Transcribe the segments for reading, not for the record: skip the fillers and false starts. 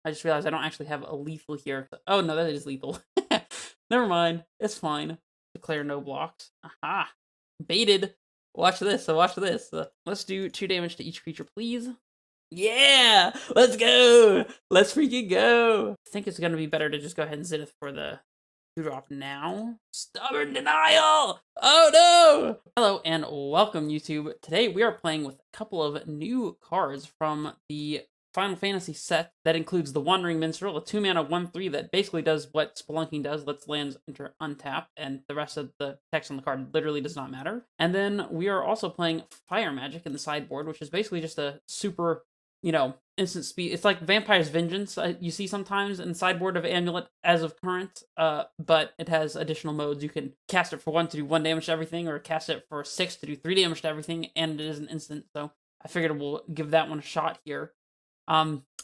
I just realized I don't actually have a lethal here. Oh, no, that is lethal. Never mind. It's fine. Declare no blocks. Aha. Baited. Watch this. So watch this. Let's do 2 damage to each creature, please. Yeah! Let's go! Let's freaking go! I think it's gonna be better to just go ahead and Zenith for the 2-drop now. Stubborn denial! Oh no! Hello and welcome, YouTube. Today we are playing with a couple of new cards from the Final Fantasy set that includes the Wandering Minstrel, a 2-mana 1/3 that basically does what Spelunking does, lets lands enter untap, and the rest of the text on the card literally does not matter. And then we are also playing Fire Magic in the sideboard, which is basically just a super, instant speed. It's like Vampire's Vengeance you see sometimes in the sideboard of Amulet as of current, but it has additional modes. You can cast it for 1 to do 1 damage to everything, or cast it for 6 to do 3 damage to everything, and it is an instant, so I figured we'll give that one a shot here.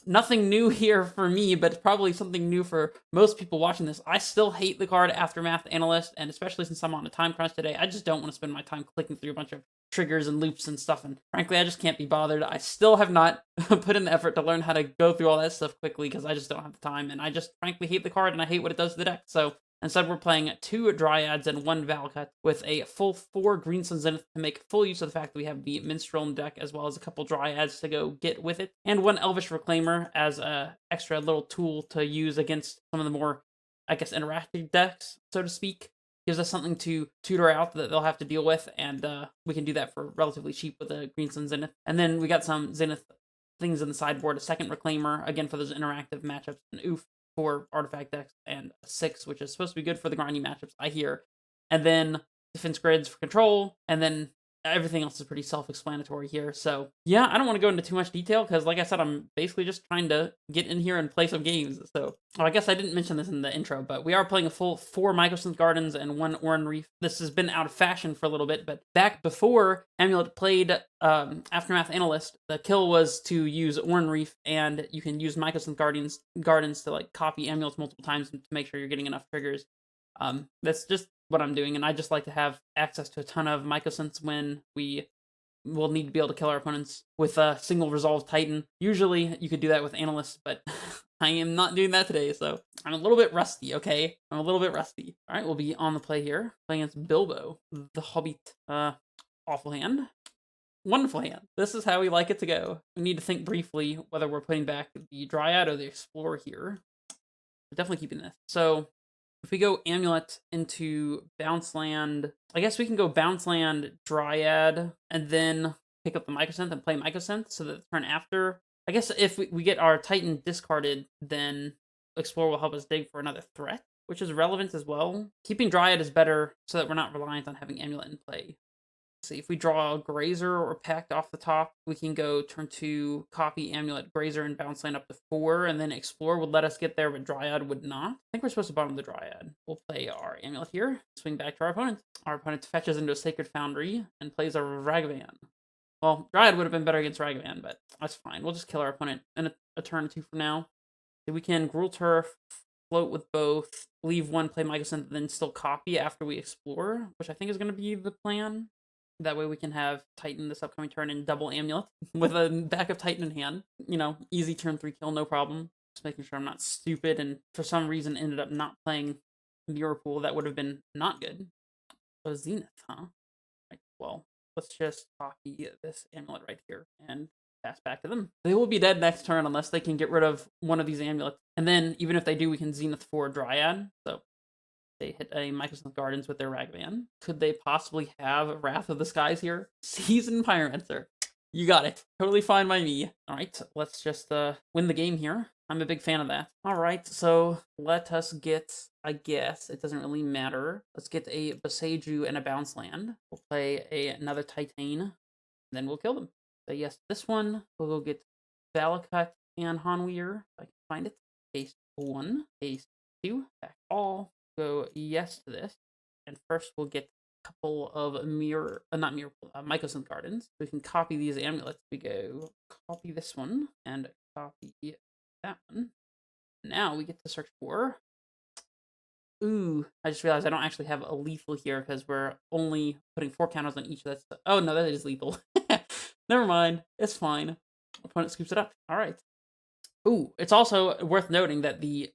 Nothing new here for me, but it's probably something new for most people watching this. I still hate the card Aftermath Analyst, and especially since I'm on a time crunch today, I just don't want to spend my time clicking through a bunch of triggers and loops and stuff, and frankly, I just can't be bothered. I still have not put in the effort to learn how to go through all that stuff quickly, because I just don't have the time, and I just frankly hate the card, and I hate what it does to the deck, so instead, we're playing 2 Dryads and 1 Valakut with a full 4 Green Sun Zenith to make full use of the fact that we have the Minstrel in the deck, as well as a couple Dryads to go get with it, and 1 Elvish Reclaimer as a extra little tool to use against some of the more, I guess, interactive decks, so to speak. Gives us something to tutor out that they'll have to deal with, and we can do that for relatively cheap with a Green Sun Zenith. And then we got some Zenith things in the sideboard, a 2nd Reclaimer, again for those interactive matchups, and oof, 4 artifact decks, and 6, which is supposed to be good for the grindy matchups, I hear. And then defense grids for control, and then everything else is pretty self-explanatory here. So yeah, I don't want to go into too much detail, because like I said, I'm basically just trying to get in here and play some games. So I guess I didn't mention this in the intro, but we are playing a full 4 Mycosynth Gardens and 1 Oran Reef. This has been out of fashion for a little bit, but back before Amulet played Aftermath Analyst, the kill was to use Oran Reef, and you can use Mycosynth Gardens to like copy Amulets multiple times to make sure you're getting enough triggers. That's just what I'm doing, and I just like to have access to a ton of Mycosynths when we will need to be able to kill our opponents with a single Resolve Titan. Usually, you could do that with Analysts, but I am not doing that today, so I'm a little bit rusty, okay? I'm a little bit rusty. Alright, we'll be on the play here, playing against Bilbo, the Hobbit. Awful hand. Wonderful hand. This is how we like it to go. We need to think briefly whether we're putting back the Dryad or the Explorer here. We're definitely keeping this. So if we go Amulet into Bounce Land, I guess we can go Bounce Land, Dryad, and then pick up the Mycosynth and play Mycosynth, so that the turn after, I guess if we get our Titan discarded, then Explorer will help us dig for another threat, which is relevant as well. Keeping Dryad is better so that we're not reliant on having Amulet in play. See, if we draw a Grazer or Pact off the top, we can go turn 2, copy Amulet, Grazer, and Bounce Land up to 4, and then Explorer would let us get there, but Dryad would not. I think we're supposed to bottom the Dryad. We'll play our Amulet here, swing back to our opponent. Our opponent fetches into a Sacred Foundry and plays a Ragavan. Well, Dryad would have been better against Ragavan, but that's fine. We'll just kill our opponent in a turn or 2 from now. So we can Gruul Turf, float with both, leave 1, play Mycosynth, then still copy after we explore, which I think is going to be the plan. That way we can have Titan this upcoming turn and double Amulet with a backup Titan in hand. Easy turn 3 kill, no problem. Just making sure I'm not stupid and for some reason ended up not playing Mirror Pool. That would have been not good. Oh, Zenith, huh? Right, well, let's just copy this Amulet right here and pass back to them. They will be dead next turn unless they can get rid of one of these Amulets. And then, even if they do, we can Zenith for Dryad. So they hit a Mycosynth Gardens with their Ragavan. Could they possibly have Wrath of the Skies here? Seasoned Pyromancer. You got it. Totally fine by me. Alright, let's just win the game here. I'm a big fan of that. Alright, so let us get, I guess, it doesn't really matter. Let's get a Boseiju and a Bounce Land. We'll play another Titan, and then we'll kill them. So yes, this one, we'll go get Valakut and Hanweir, if I can find it. Case 1, case 2, back all. Go yes to this, and first we'll get a couple of Mycosynth Gardens. We can copy these Amulets. We go copy this one and copy that one. Now we get to search for. Ooh, I just realized I don't actually have a lethal here because we're only putting 4 counters on each of that. Oh no, that is lethal. Never mind, it's fine. Opponent scoops it up. All right. Ooh, it's also worth noting that the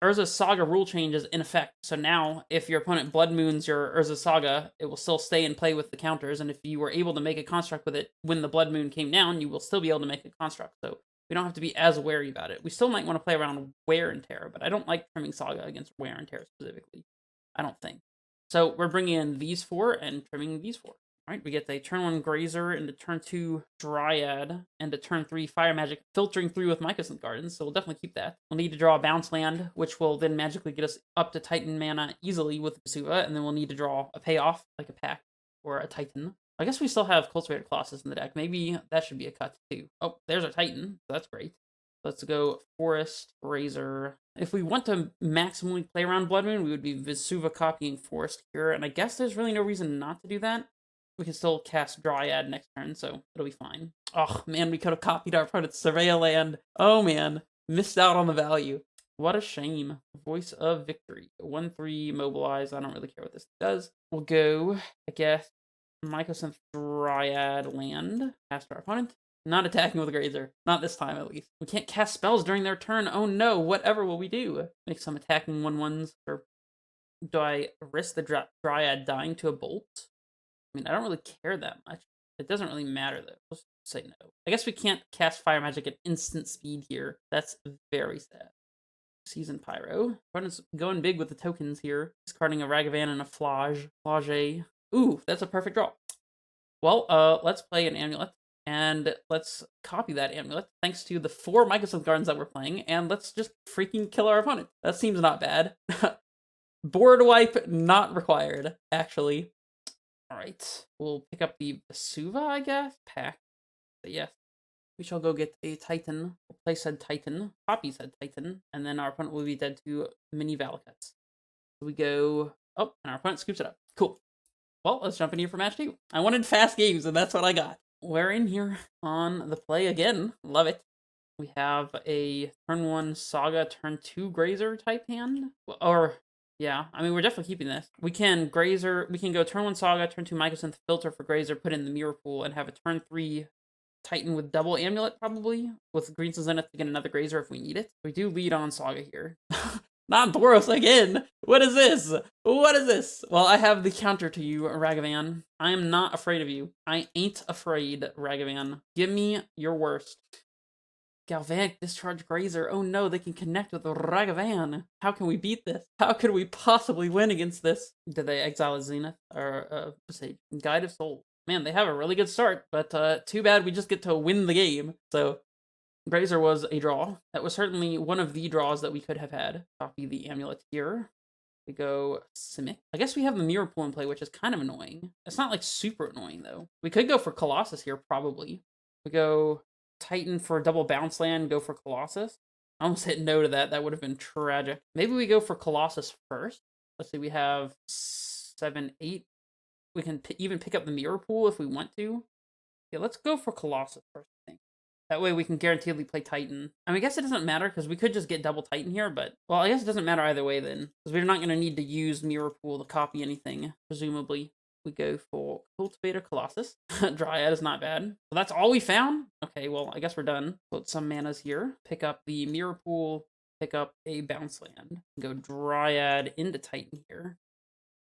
Urza Saga rule change is in effect. So now, if your opponent Blood Moons your Urza Saga, it will still stay in play with the counters, and if you were able to make a construct with it when the Blood Moon came down, you will still be able to make a construct. So we don't have to be as wary about it. We still might want to play around Wear and Tear, but I don't like trimming Saga against Wear and Tear specifically. I don't think. So we're bringing in these 4 and trimming these 4. All right, we get a turn 1 Grazer and a turn 2 Dryad and a turn 3 Fire Magic filtering through with Mycosynth Gardens, so we'll definitely keep that. We'll need to draw a bounce land, which will then magically get us up to Titan mana easily with Vesuva, and then we'll need to draw a payoff, like a pack or a Titan. I guess we still have Cultivator Colossus in the deck. Maybe that should be a cut too. Oh, there's our Titan, so that's great. Let's go Forest, Razor. If we want to maximally play around Blood Moon, we would be Vesuva copying Forest here, and I guess there's really no reason not to do that. We can still cast Dryad next turn, so it'll be fine. Oh, man, we could have copied our opponent's Surveil land. Oh, man. Missed out on the value. What a shame. Voice of Victory. 1-3, mobilize. I don't really care what this does. We'll go, I guess, Mycosynth Dryad land. Cast our opponent. Not attacking with a Grazer. Not this time, at least. We can't cast spells during their turn. Oh, no. Whatever will we do? Make some attacking 1/1s. Or do I risk the Dryad dying to a Bolt? I mean, I don't really care that much. It doesn't really matter, though. Let's say no. I guess we can't cast Fire Magic at instant speed here. That's very sad. Season Pyro. Opponent's going big with the tokens here. Discarding a Ragavan and a Flage. Ooh, that's a perfect draw. Well, let's play an Amulet. And let's copy that Amulet, thanks to the 4 Mycosynth Gardens that we're playing. And let's just freaking kill our opponent. That seems not bad. Board wipe not required, actually. Alright, we'll pick up the Vesuva, I guess? Pack. But yes. We shall go get a Titan. We'll play said Titan. Copy said Titan. And then our opponent will be dead to mini Valakuts. So we go... Oh, and our opponent scoops it up. Cool. Well, let's jump in here for match 2. I wanted fast games, and that's what I got. We're in here on the play again. Love it. We have a turn 1 Saga, turn 2 Grazer type hand. Or... yeah, I mean, we're definitely keeping this. We can go turn 1 Saga, turn 2 Mycosynth, filter for Grazer, put in the Mirror Pool, and have a turn 3 Titan with double Amulet, probably, with Green Zenith to get another Grazer if we need it. We do lead on Saga here. Not Boros again! What is this? What is this? Well, I have the counter to you, Ragavan. I am not afraid of you. I ain't afraid, Ragavan. Give me your worst. Galvanic Discharge Grazer. Oh no, they can connect with Ragavan. How can we beat this? How could we possibly win against this? Did they exile a Zenith? Or Sage? Guide of Soul. Man, they have a really good start, but too bad we just get to win the game. So, Grazer was a draw. That was certainly one of the draws that we could have had. Copy the Amulet here. We go Simic. I guess we have the Mirror Pool in play, which is kind of annoying. It's not, like, super annoying, though. We could go for Colossus here, probably. We go Titan for a double bounce land, go for Colossus. I almost hit no to that. That would have been tragic. Maybe we go for Colossus first. Let's see, we have 7, 8. We can even pick up the Mirror Pool if we want to. Yeah, let's go for Colossus first, I think. That way we can guaranteedly play Titan. I mean, I guess it doesn't matter, because we could just get double Titan here, but... well, I guess it doesn't matter either way, then. Because we're not going to need to use Mirror Pool to copy anything, presumably. We go for Cultivator Colossus. Dryad is not bad. So that's all we found? Okay, well, I guess we're done. Put some manas here. Pick up the Mirror Pool. Pick up a bounce land. Go Dryad into Titan here.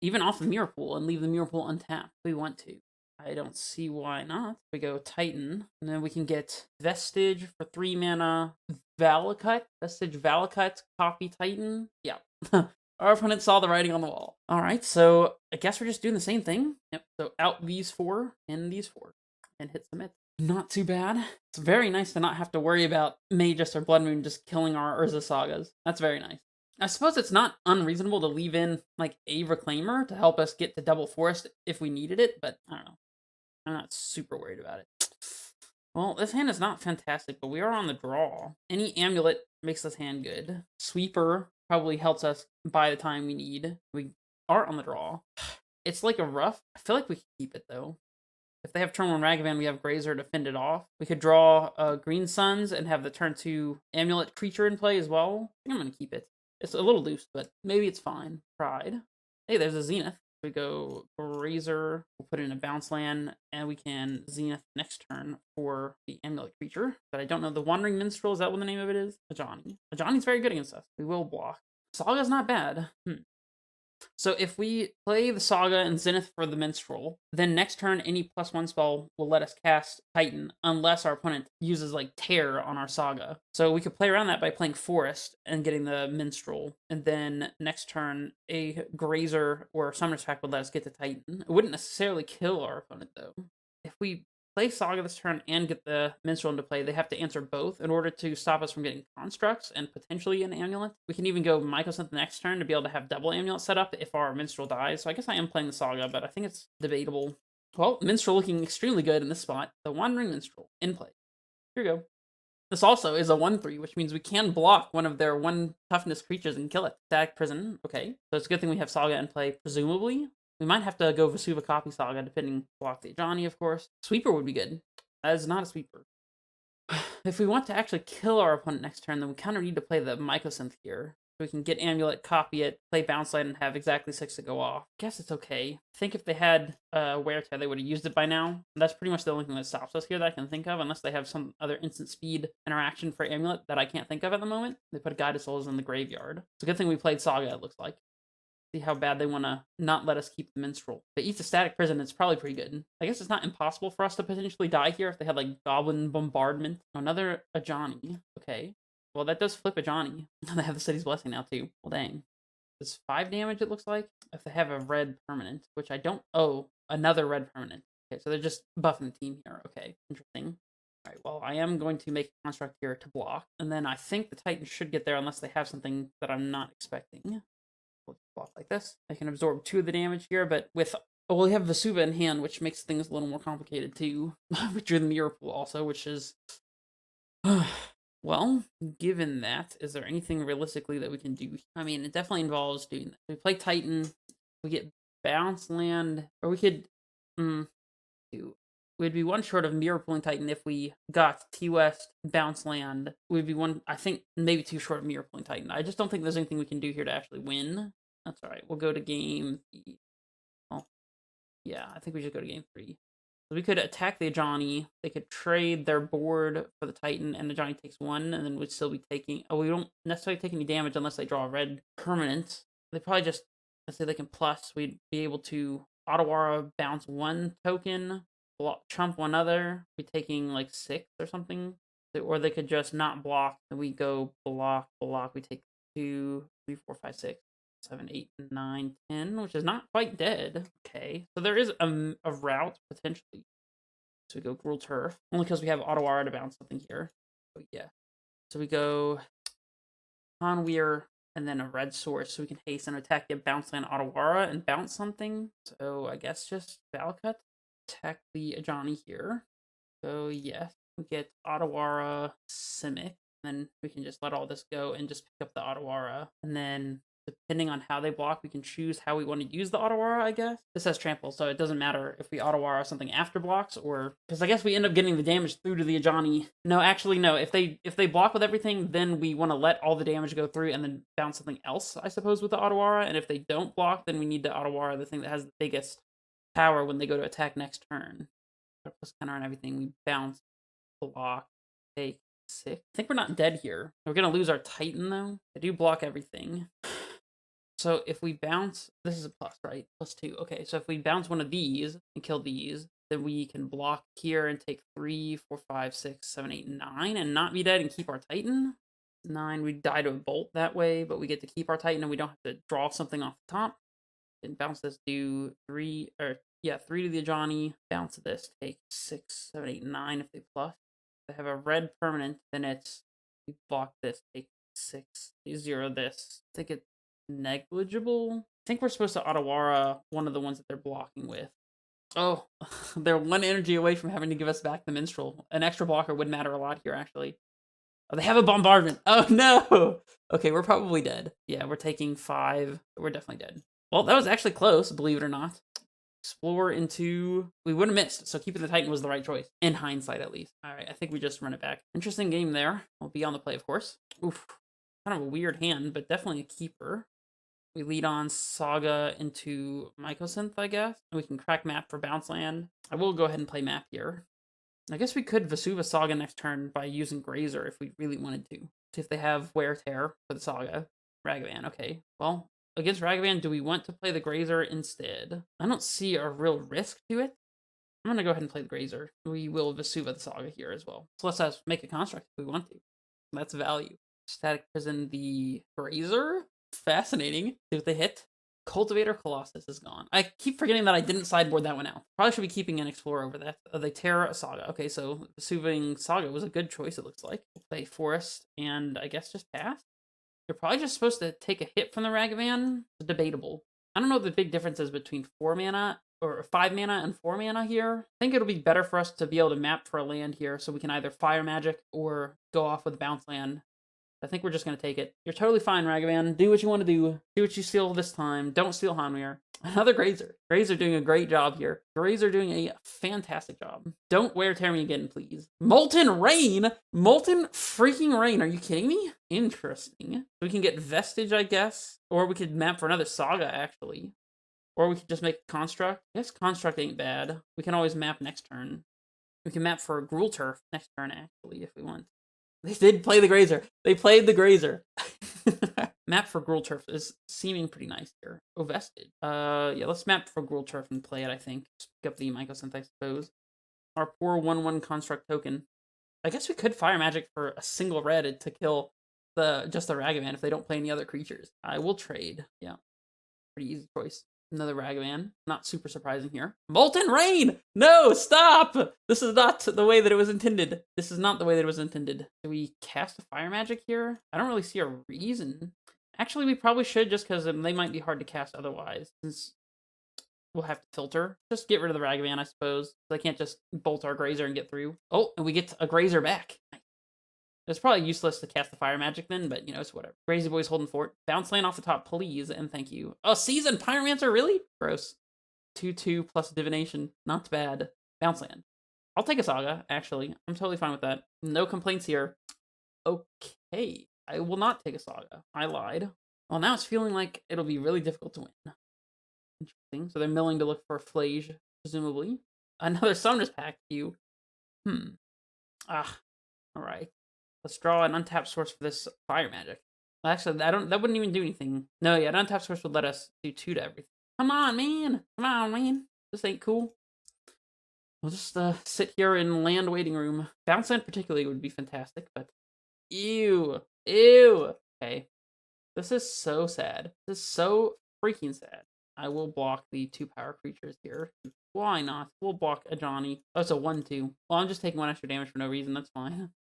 Even off the Mirror Pool, and leave the Mirror Pool untapped if we want to. I don't see why not. We go Titan, and then we can get Vestige for 3 mana. Valakut. Vestige Valakut, copy Titan. Yeah. Our opponent saw the writing on the wall. Alright, so I guess we're just doing the same thing. Yep, so out these 4, and these 4, and hit submit. Not too bad. It's very nice to not have to worry about Magus or Blood Moon just killing our Urza Sagas. That's very nice. I suppose it's not unreasonable to leave in, like, a Reclaimer to help us get to double Forest if we needed it, but I don't know. I'm not super worried about it. Well, this hand is not fantastic, but we are on the draw. Any Amulet makes this hand good. Sweeper probably helps us by the time we need. We are on the draw. It's like a rough. I feel like we can keep it, though. If they have turn 1 Ragavan, we have Grazer to fend it off. We could draw Green Suns and have the turn 2 Amulet creature in play as well. I think I'm going to keep it. It's a little loose, but maybe it's fine. Pride. Hey, there's a Zenith. We go Razor, we'll put in a bounce land, and we can Zenith next turn for the Amulet creature. But I don't know, the Wandering Minstrel, is that what the name of it is? Ajani. Ajani's very good against us. We will block. Saga's not bad. So if we play the Saga and Zenith for the Minstrel, then next turn any +1 spell will let us cast Titan unless our opponent uses like Tear on our Saga. So we could play around that by playing Forest and getting the Minstrel, and then next turn a Grazer or Summoner's Pact would let us get the Titan. It wouldn't necessarily kill our opponent though. If we play Saga this turn and get the Minstrel into play, they have to answer both in order to stop us from getting Constructs and potentially an Amulet. We can even go Mycosynth the next turn to be able to have double Amulet set up if our Minstrel dies. So I guess I am playing the Saga, but I think it's debatable. Well, Minstrel looking extremely good in this spot. The Wandering Minstrel in play. Here we go. This also is a 1/3, which means we can block one of their 1 toughness creatures and kill it. Static Prison, okay. So it's a good thing we have Saga in play, presumably. We might have to go Vesuva Copy Saga, depending block the Ajani, of course. Sweeper would be good. That is not a Sweeper. If we want to actually kill our opponent next turn, then we kind of need to play the Mycosynth here. So we can get Amulet, copy it, play Bounce Light, and have exactly 6 to go off. Guess it's okay. I think if they had Wear Tear, they would have used it by now. That's pretty much the only thing that stops us here that I can think of, unless they have some other instant speed interaction for Amulet that I can't think of at the moment. They put Guided Souls in the graveyard. It's a good thing we played Saga, it looks like. See how bad they want to not let us keep the Minstrel. If they eat the Static Prison, it's probably pretty good. I guess it's not impossible for us to potentially die here if they had, like, Goblin Bombardment. Another Ajani. Okay. Well, that does flip Ajani. They have the City's Blessing now, too. Well, dang. It's 5 damage, it looks like. If they have a red permanent, which I don't... Oh, another red permanent. Okay, so they're just buffing the team here. Okay, interesting. All right, well, I am going to make a construct here to block. And then I think the Titan should get there unless they have something that I'm not expecting. Block like this. I can absorb 2 of the damage here, but with... Well, we have Vesuva in hand, which makes things a little more complicated, too. We drew the Mirror Pool also, which is... Well, given that, is there anything realistically that we can do? I mean, it definitely involves doing that. We play Titan, we get Bounce Land, or we could... We'd be 1 short of Mirror Pooling Titan if we got T-West, Bounce Land. We'd be 1, I think, maybe 2 short of Mirror Pooling Titan. I just don't think there's anything we can do here to actually win. That's alright, we'll go to game... Well, yeah, I think we should go to game 3. So we could attack the Ajani, they could trade their board for the Titan, and the Ajani takes 1, and then we'd still be taking... Oh, we don't necessarily take any damage unless they draw a red permanent. They probably just... Let's say they can plus, we'd be able to Otawara bounce 1 token, chump 1 other, be taking like 6 or something. Or they could just not block, and we go block, we take 2, 3, 4, 5, 6, 7, 8, 9, 10, which is not quite dead. Okay, so there is a route, potentially. So we go Gruul Turf, only because we have Otawara to bounce something here. Oh, yeah. So we go Conweir, and then a red source, so we can haste and attack, get Bounce Land Otawara, and bounce something. So I guess just Valcut. Attack the Ajani here. So yes, we get Otawara Simic, then we can just let all this go and just pick up the Otawara, and then depending on how they block, we can choose how we want to use the Otawara, I guess. This has trample, so it doesn't matter if we Otawara something after blocks, or... Because I guess we end up getting the damage through to the Ajani. No, actually, no. If they block with everything, then we want to let all the damage go through and then bounce something else, I suppose, with the Otawara. And if they don't block, then we need the Otawara, the thing that has the biggest power when they go to attack next turn. Plus counter and everything, we bounce, block, take 6. I think we're not dead here. We're going to lose our Titan, though. They do block everything. So if we bounce, this is a plus, right? +2. Okay, so if we bounce one of these and kill these, then we can block here and take 3, 4, 5, 6, 7, 8, 9, and not be dead and keep our Titan. 9, we die to a bolt that way, but we get to keep our Titan and we don't have to draw something off the top. And bounce this, do 3 to the Ajani, bounce this, take 6, 7, 8, 9 if they plus. If they have a red permanent, then it's, we block this, take 6, 0 this. I think it's negligible. I think we're supposed to Otawara one of the ones that they're blocking with. Oh, they're 1 energy away from having to give us back the Minstrel. An extra blocker would matter a lot here, actually. Oh, they have a bombardment. Oh, no. Okay, we're probably dead. Yeah, we're taking 5. We're definitely dead. Well, that was actually close, believe it or not. Explore into... We would have missed, so keeping the Titan was the right choice. In hindsight, at least. All right, I think we just run it back. Interesting game there. We'll be on the play, of course. Oof. Kind of a weird hand, but definitely a keeper. We lead on Saga into Mycosynth, I guess. And we can crack map for bounce land. I will go ahead and play map here. I guess we could Vesuva Saga next turn by using Grazer if we really wanted to. See if they have Wear Tear for the Saga. Ragavan, okay. Well, against Ragavan, do we want to play the Grazer instead? I don't see a real risk to it. I'm gonna go ahead and play the Grazer. We will Vesuva the Saga here as well. So let's make a construct if we want to. That's value. Static Prison the Grazer. Fascinating. See what they hit. Cultivator Colossus is gone. I keep forgetting that I didn't sideboard that one out. Probably should be keeping an Explorer over that. They Terra Saga. Okay, so Vesuving Saga was a good choice, it looks like. We'll play Forest, and I guess just pass? You're probably just supposed to take a hit from the Ragavan. It's debatable. I don't know what the big difference is between 4 mana, or 5 mana and 4 mana here. I think it'll be better for us to be able to map for a land here, so we can either Fire Magic or go off with Bounce Land. I think we're just going to take it. You're totally fine, Ragavan. Do what you want to do. Do what you steal this time. Don't steal Hanweir. Another Grazer. Grazer doing a great job here. Grazer doing a fantastic job. Don't Wear Tear me again, please. Molten Rain? Molten freaking Rain. Are you kidding me? Interesting. We can get Vestige, I guess. Or we could map for another Saga, actually. Or we could just make Construct. I guess Construct ain't bad. We can always map next turn. We can map for Gruul Turf next turn, actually, if we want. They did play the Grazer. They played the Grazer. Map for Gruul Turf is seeming pretty nice here. Oh, Vestige. Yeah, let's map for Gruul Turf and play it, I think. Just pick up the Mycosynth, I suppose. Our poor 1/1 construct token. I guess we could Fire Magic for a single red to kill just the Ragavan if they don't play any other creatures. I will trade. Yeah. Pretty easy choice. Another Ragavan. Not super surprising here. Molten Rain! No, stop! This is not the way that it was intended. This is not the way that it was intended. Do we cast a Fire Magic here? I don't really see a reason. Actually, we probably should just because they might be hard to cast otherwise. Since we'll have to filter. Just get rid of the Ragavan, I suppose. They can't just bolt our Grazer and get through. Oh, and we get a Grazer back. It's probably useless to cast the Fire Magic then, but, you know, it's whatever. Crazy Boy's holding fort. Bounce land off the top, please, and thank you. Oh, Seasoned Pyromancer, really? Gross. 2/2 plus Divination. Not bad. Bounce land. I'll take a Saga, actually. I'm totally fine with that. No complaints here. Okay. I will not take a Saga. I lied. Well, now it's feeling like it'll be really difficult to win. Interesting. So they're milling to look for a Flage, presumably. Another Summoner's Pact queue. Alright. Let's draw an untapped source for this Fire Magic. Well, actually, that wouldn't even do anything. No, yeah, an untapped source would let us do 2 to everything. Come on, man! Come on, man! This ain't cool. We'll just sit here in land waiting room. Bounce land particularly would be fantastic, but... Ew! Ew! Okay. This is so sad. This is so freaking sad. I will block the 2 power creatures here. Why not? We'll block a Johnny. Oh, it's a 1/2. Well, I'm just taking 1 extra damage for no reason. That's fine.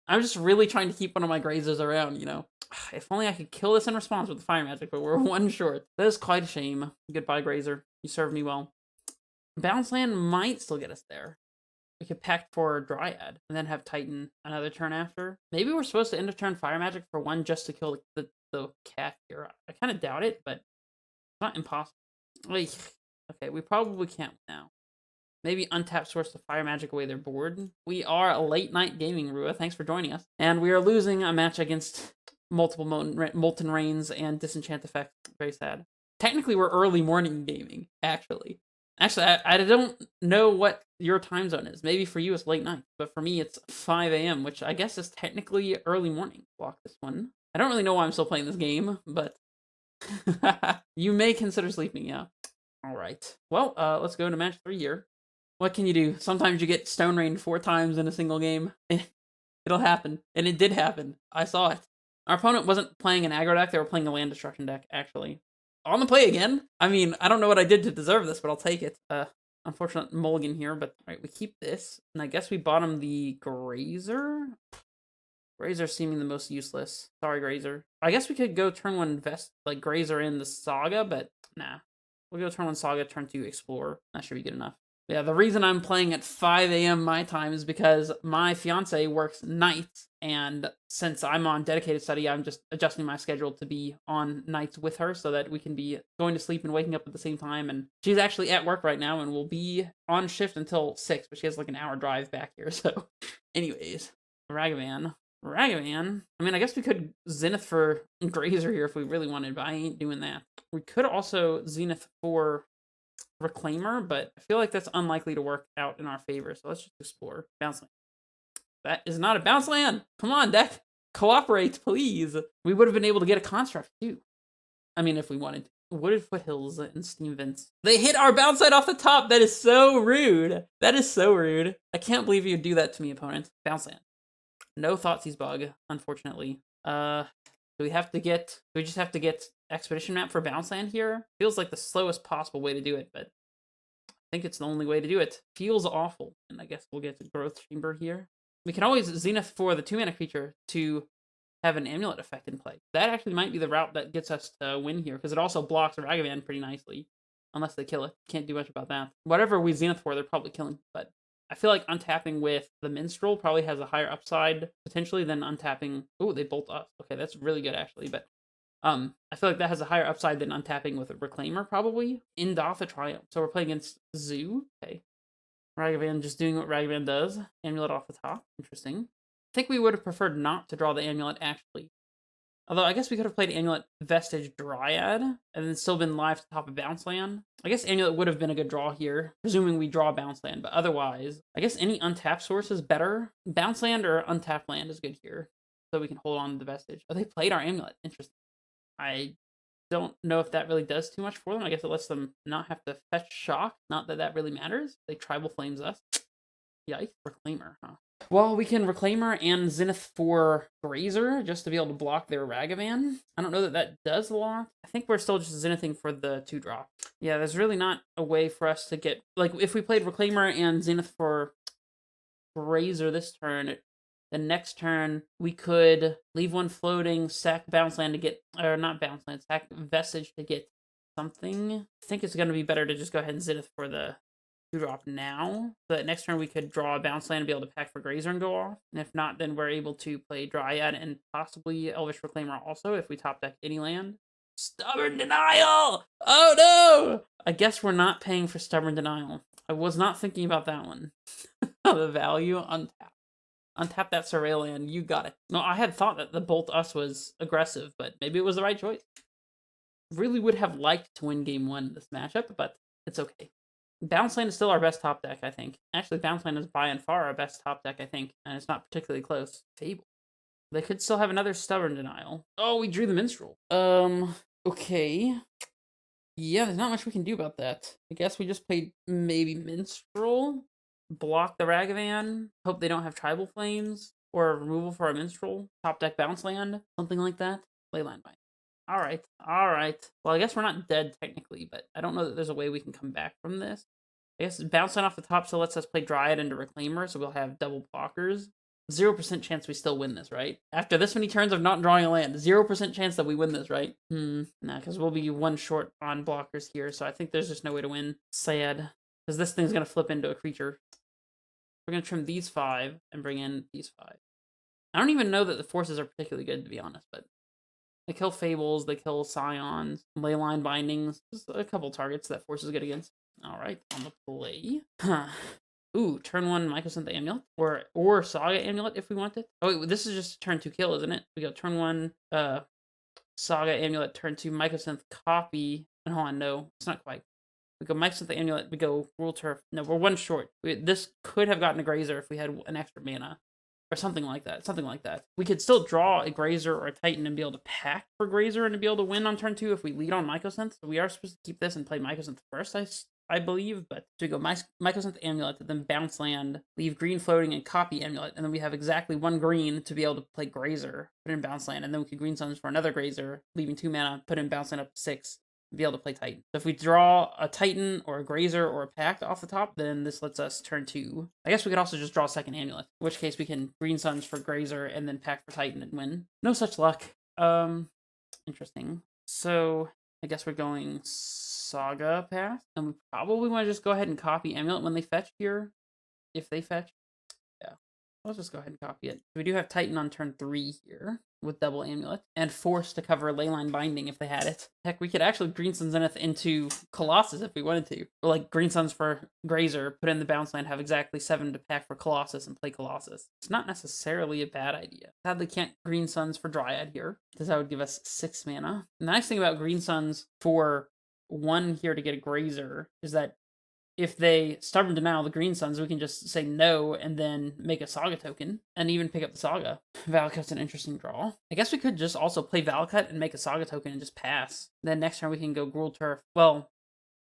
I'm just really trying to keep one of my Grazers around, you know. If only I could kill this in response with the Fire Magic, but we're 1 short. That is quite a shame. Goodbye, Grazer. You served me well. Bounce land might still get us there. We could pact for Dryad, and then have Titan another turn after. Maybe we're supposed to end of turn Fire Magic for 1 just to kill the cat here. I kind of doubt it, but it's not impossible. Okay, we probably can't now. Maybe untap source the Fire Magic away their board. We are a late night gaming, Rua. Thanks for joining us. And we are losing a match against multiple Molten Rains and Disenchant Effect. Very sad. Technically, we're early morning gaming, actually. Actually, I don't know what your time zone is. Maybe for you it's late night, but for me it's 5 a.m., which I guess is technically early morning. Block this one. I don't really know why I'm still playing this game, but you may consider sleeping, yeah. Alright. Well, let's go to match 3 here. What can you do? Sometimes you get Stone Rained 4 times in a single game. It'll happen. And it did happen. I saw it. Our opponent wasn't playing an aggro deck, they were playing a land destruction deck, actually. On the play again? I mean, I don't know what I did to deserve this, but I'll take it. Unfortunate mulligan here, but alright, we keep this. And I guess we bottom the Grazer? Grazer seeming the most useless. Sorry, Grazer. I guess we could go turn 1 Grazer in the Saga, but nah. We'll go turn 1 Saga, turn 2 Explore. That should be good enough. Yeah, the reason I'm playing at 5 a.m. my time is because my fiance works nights, and since I'm on dedicated study, I'm just adjusting my schedule to be on nights with her so that we can be going to sleep and waking up at the same time. And she's actually at work right now and will be on shift until 6, but she has like an hour drive back here. So anyways, Ragavan. Ragavan. I mean, I guess we could Zenith for Grazer here if we really wanted, but I ain't doing that. We could also Zenith for Reclaimer, but I feel like that's unlikely to work out in our favor, so let's just explore. Bounce land. That is not a bounce land! Come on, deck! Cooperate, please! We would have been able to get a construct, too. I mean, if we wanted to. Wooded Foothills and Steam Vents. They hit our bounce land off the top! That is so rude! That is so rude. I can't believe you'd do that to me, opponent. Bounce land. No Thoughtseize Bug, unfortunately. Do we just have to get Expedition Map for bounce land here? Feels like the slowest possible way to do it, but I think it's the only way to do it. Feels awful, and I guess we'll get to Growth Chamber here. We can always Zenith for the 2-mana creature to have an Amulet effect in play. That actually might be the route that gets us to win here, because it also blocks Ragavan pretty nicely. Unless they kill it. Can't do much about that. Whatever we Zenith for, they're probably killing, but I feel like untapping with the Minstrel probably has a higher upside, potentially, than untapping... Ooh, they bolt us. Okay, that's really good, actually, but... I feel like that has a higher upside than untapping with a Reclaimer, probably. In Doth a Triumph. So we're playing against Zoo. Okay. Ragavan just doing what Ragavan does. Amulet off the top. Interesting. I think we would have preferred not to draw the Amulet, actually. Although, I guess we could have played Amulet Vestige Dryad, and then still been live to top of Bounce Land. I guess Amulet would have been a good draw here, presuming we draw Bounce Land, but otherwise, I guess any untapped source is better. Bounce Land or untapped land is good here, so we can hold on to the Vestige. Oh, they played our Amulet. Interesting. I don't know if that really does too much for them. I guess it lets them not have to fetch Shock. Not that that really matters. They Tribal Flames us. Yikes. Reclaimer, huh? Well, we can Reclaimer and Zenith for Grazer, just to be able to block their Ragavan. I don't know that that does a lot. I think we're still just Zenithing for the 2-drop. Yeah, there's really not a way for us to get... Like, if we played Reclaimer and Zenith for Grazer this turn, the next turn, we could leave one floating, sack Bounce Land to get... Or not Bounce Land, sack Vestige to get something. I think it's going to be better to just go ahead and Zenith for the 2-drop now, so that next turn we could draw a Bounce Land and be able to pack for Grazer and go off. And if not, then we're able to play Dryad and possibly Elvish Reclaimer also if we top deck any land. Stubborn Denial! Oh no! I guess we're not paying for Stubborn Denial. I was not thinking about that one. The value, untap. Untap that Survey land, you got it. No, I had thought that the Bolt Us was aggressive, but maybe it was the right choice. Really would have liked to win game 1 in this matchup, but it's okay. Bounce Land is still our best top deck, I think. Actually, Bounce Land is by and far our best top deck, I think, and it's not particularly close. Fable. They could still have another Stubborn Denial. Oh, we drew the Minstrel. Okay. Yeah, there's not much we can do about that. I guess we just played maybe Minstrel, block the Ragavan, hope they don't have Tribal Flames, or removal for our Minstrel, top deck Bounce Land, something like that. Leyline Bind. Alright, alright. Well, I guess we're not dead, technically, but I don't know that there's a way we can come back from this. I guess bouncing off the top still lets us play Dryad into Reclaimer, so we'll have double blockers. 0% chance we still win this, right? After this many turns of not drawing a land, 0% chance that we win this, right? Nah, because we'll be 1 short on blockers here, so I think there's just no way to win. Sad. Because this thing's going to flip into a creature. We're going to trim these 5 and bring in these 5. I don't even know that the forces are particularly good, to be honest, but... They kill Fables, they kill Scions, Leyline Bindings. Just a couple targets that forces good against. Alright, on the play. Huh. Ooh, turn 1 Mycosynth Amulet. Or Saga Amulet if we want it. Oh wait, this is just turn 2 kill, isn't it? We go turn 1 Saga Amulet, turn 2 Mycosynth Copy. And hold on, no, it's not quite. We go Mycosynth Amulet, we go Rule Turf. No, we're 1 short. This could have gotten a Grazer if we had an extra mana. Or something like that, something like that. We could still draw a Grazer or a Titan and be able to pack for Grazer and to be able to win on turn 2 if we lead on Mycosynth. So we are supposed to keep this and play Mycosynth first, I believe. But so we go Mycosynth Amulet, then Bounce Land, leave green floating and copy Amulet. And then we have exactly 1 green to be able to play Grazer, put in Bounce Land. And then we could Green Suns for another Grazer, leaving 2 mana, put in Bounce Land up to 6. Be able to play Titan. So if we draw a Titan or a Grazer or a Pact off the top, then this lets us turn 2. I guess we could also just draw a second Amulet, in which case we can Green Suns for Grazer and then Pact for Titan and win. No such luck. Interesting. So I guess we're going Saga path, and we probably want to just go ahead and copy Amulet when they fetch here, if they fetch. Yeah, let's just go ahead and copy it. We do have Titan on turn 3 here. with double amulet, and force to cover Leyline Binding if they had it. Heck, we could actually Green Sun Zenith into Colossus if we wanted to. Or like Green Suns for Grazer, put in the bounce land, have exactly 7 to pack for Colossus, and play Colossus. It's not necessarily a bad idea. Sadly, can't Green Suns for Dryad here, because that would give us 6 mana. And the nice thing about Green Suns for 1 here to get a Grazer is that if they Stubborn Denial the Green Suns, we can just say no and then make a Saga token and even pick up the Saga. Valakut's an interesting draw. I guess we could just also play Valakut and make a Saga token and just pass. Then next turn we can go Gruul Turf. Well,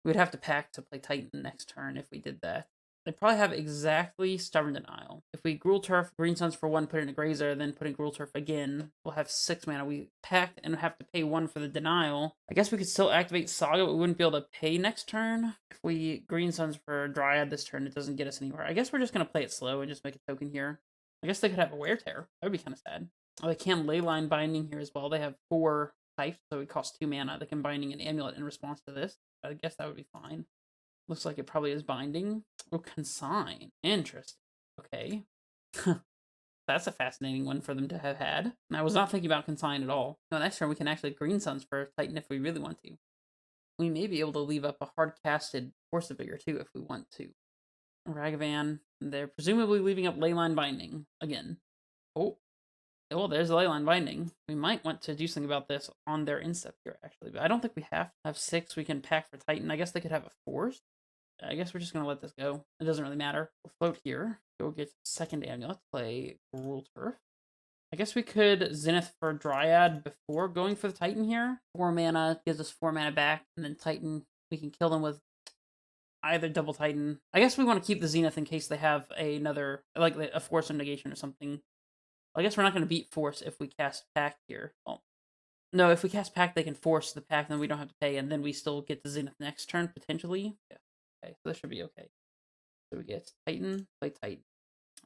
we'd have to pack to play Titan next turn if we did that. They probably have exactly Stubborn Denial. If we Gruul Turf, Green Suns for 1, put in a Grazer, then put in Gruul Turf again, we'll have 6 mana. We packed and have to pay 1 for the Denial. I guess we could still activate Saga, but we wouldn't be able to pay next turn. If we Green Suns for Dryad this turn, it doesn't get us anywhere. I guess we're just going to play it slow and just make a token here. I guess they could have a Wear Tear. That would be kind of sad. Oh, they can Leyline Binding here as well. They have 4 types, so it costs 2 mana. They can Binding an Amulet in response to this. I guess that would be fine. Looks like it probably is Binding. Oh, Consign. Interesting. Okay. That's a fascinating one for them to have had. And I was not thinking about Consign at all. No, next turn we can actually Green Suns for Titan if we really want to. We may be able to leave up a hard-casted Force of Vigor too if we want to. Ragavan. They're presumably leaving up Leyline Binding again. Oh. Well, there's Leyline Binding. We might want to do something about this on their instep here, actually. But I don't think we have to have 6. We can pack for Titan. I guess they could have a Force. I guess we're just going to let this go. It doesn't really matter. We'll float here. Go get second Amulet. Play Gruul Turf. I guess we could Zenith for Dryad before going for the Titan here. 4 mana gives us 4 mana back. And then Titan, we can kill them with either double Titan. I guess we want to keep the Zenith in case they have another, like a Force of Negation or something. I guess we're not going to beat Force if we cast Pact here. Well, no, if we cast Pact, they can force the Pact, then we don't have to pay, and then we still get the Zenith next turn, potentially. Yeah. Okay, so this should be okay. So we get Titan, play Titan.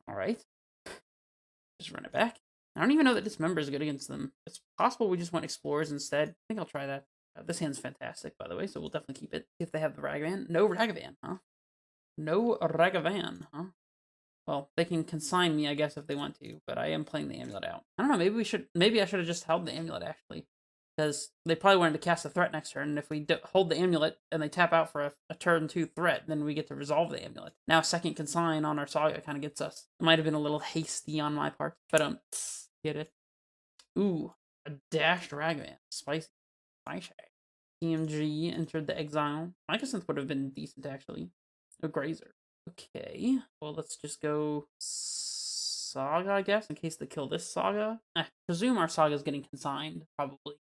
Alright. Just run it back. I don't even know that Dismember is good against them. It's possible we just want Explorers instead. I think I'll try that. This hand's fantastic, by the way, so we'll definitely keep it. See if they have the Ragavan. No Ragavan, huh? No Ragavan, huh? Well, they can consign me, I guess, if they want to, but I am playing the Amulet out. I don't know, maybe I should have just held the Amulet, actually. Because they probably wanted to cast a threat next turn, and if we hold the Amulet and they tap out for a turn 2 threat, then we get to resolve the Amulet. Now, second Consign on our Saga kind of gets us. It might have been a little hasty on my part, but get it? Ooh, a dashed Ragavan. Spicy. Spicy. TMG entered the exile. Mycosynth would have been decent, actually. A Grazer. Okay, well, let's just go Saga, I guess, in case they kill this Saga. I presume our Saga is getting consigned, probably.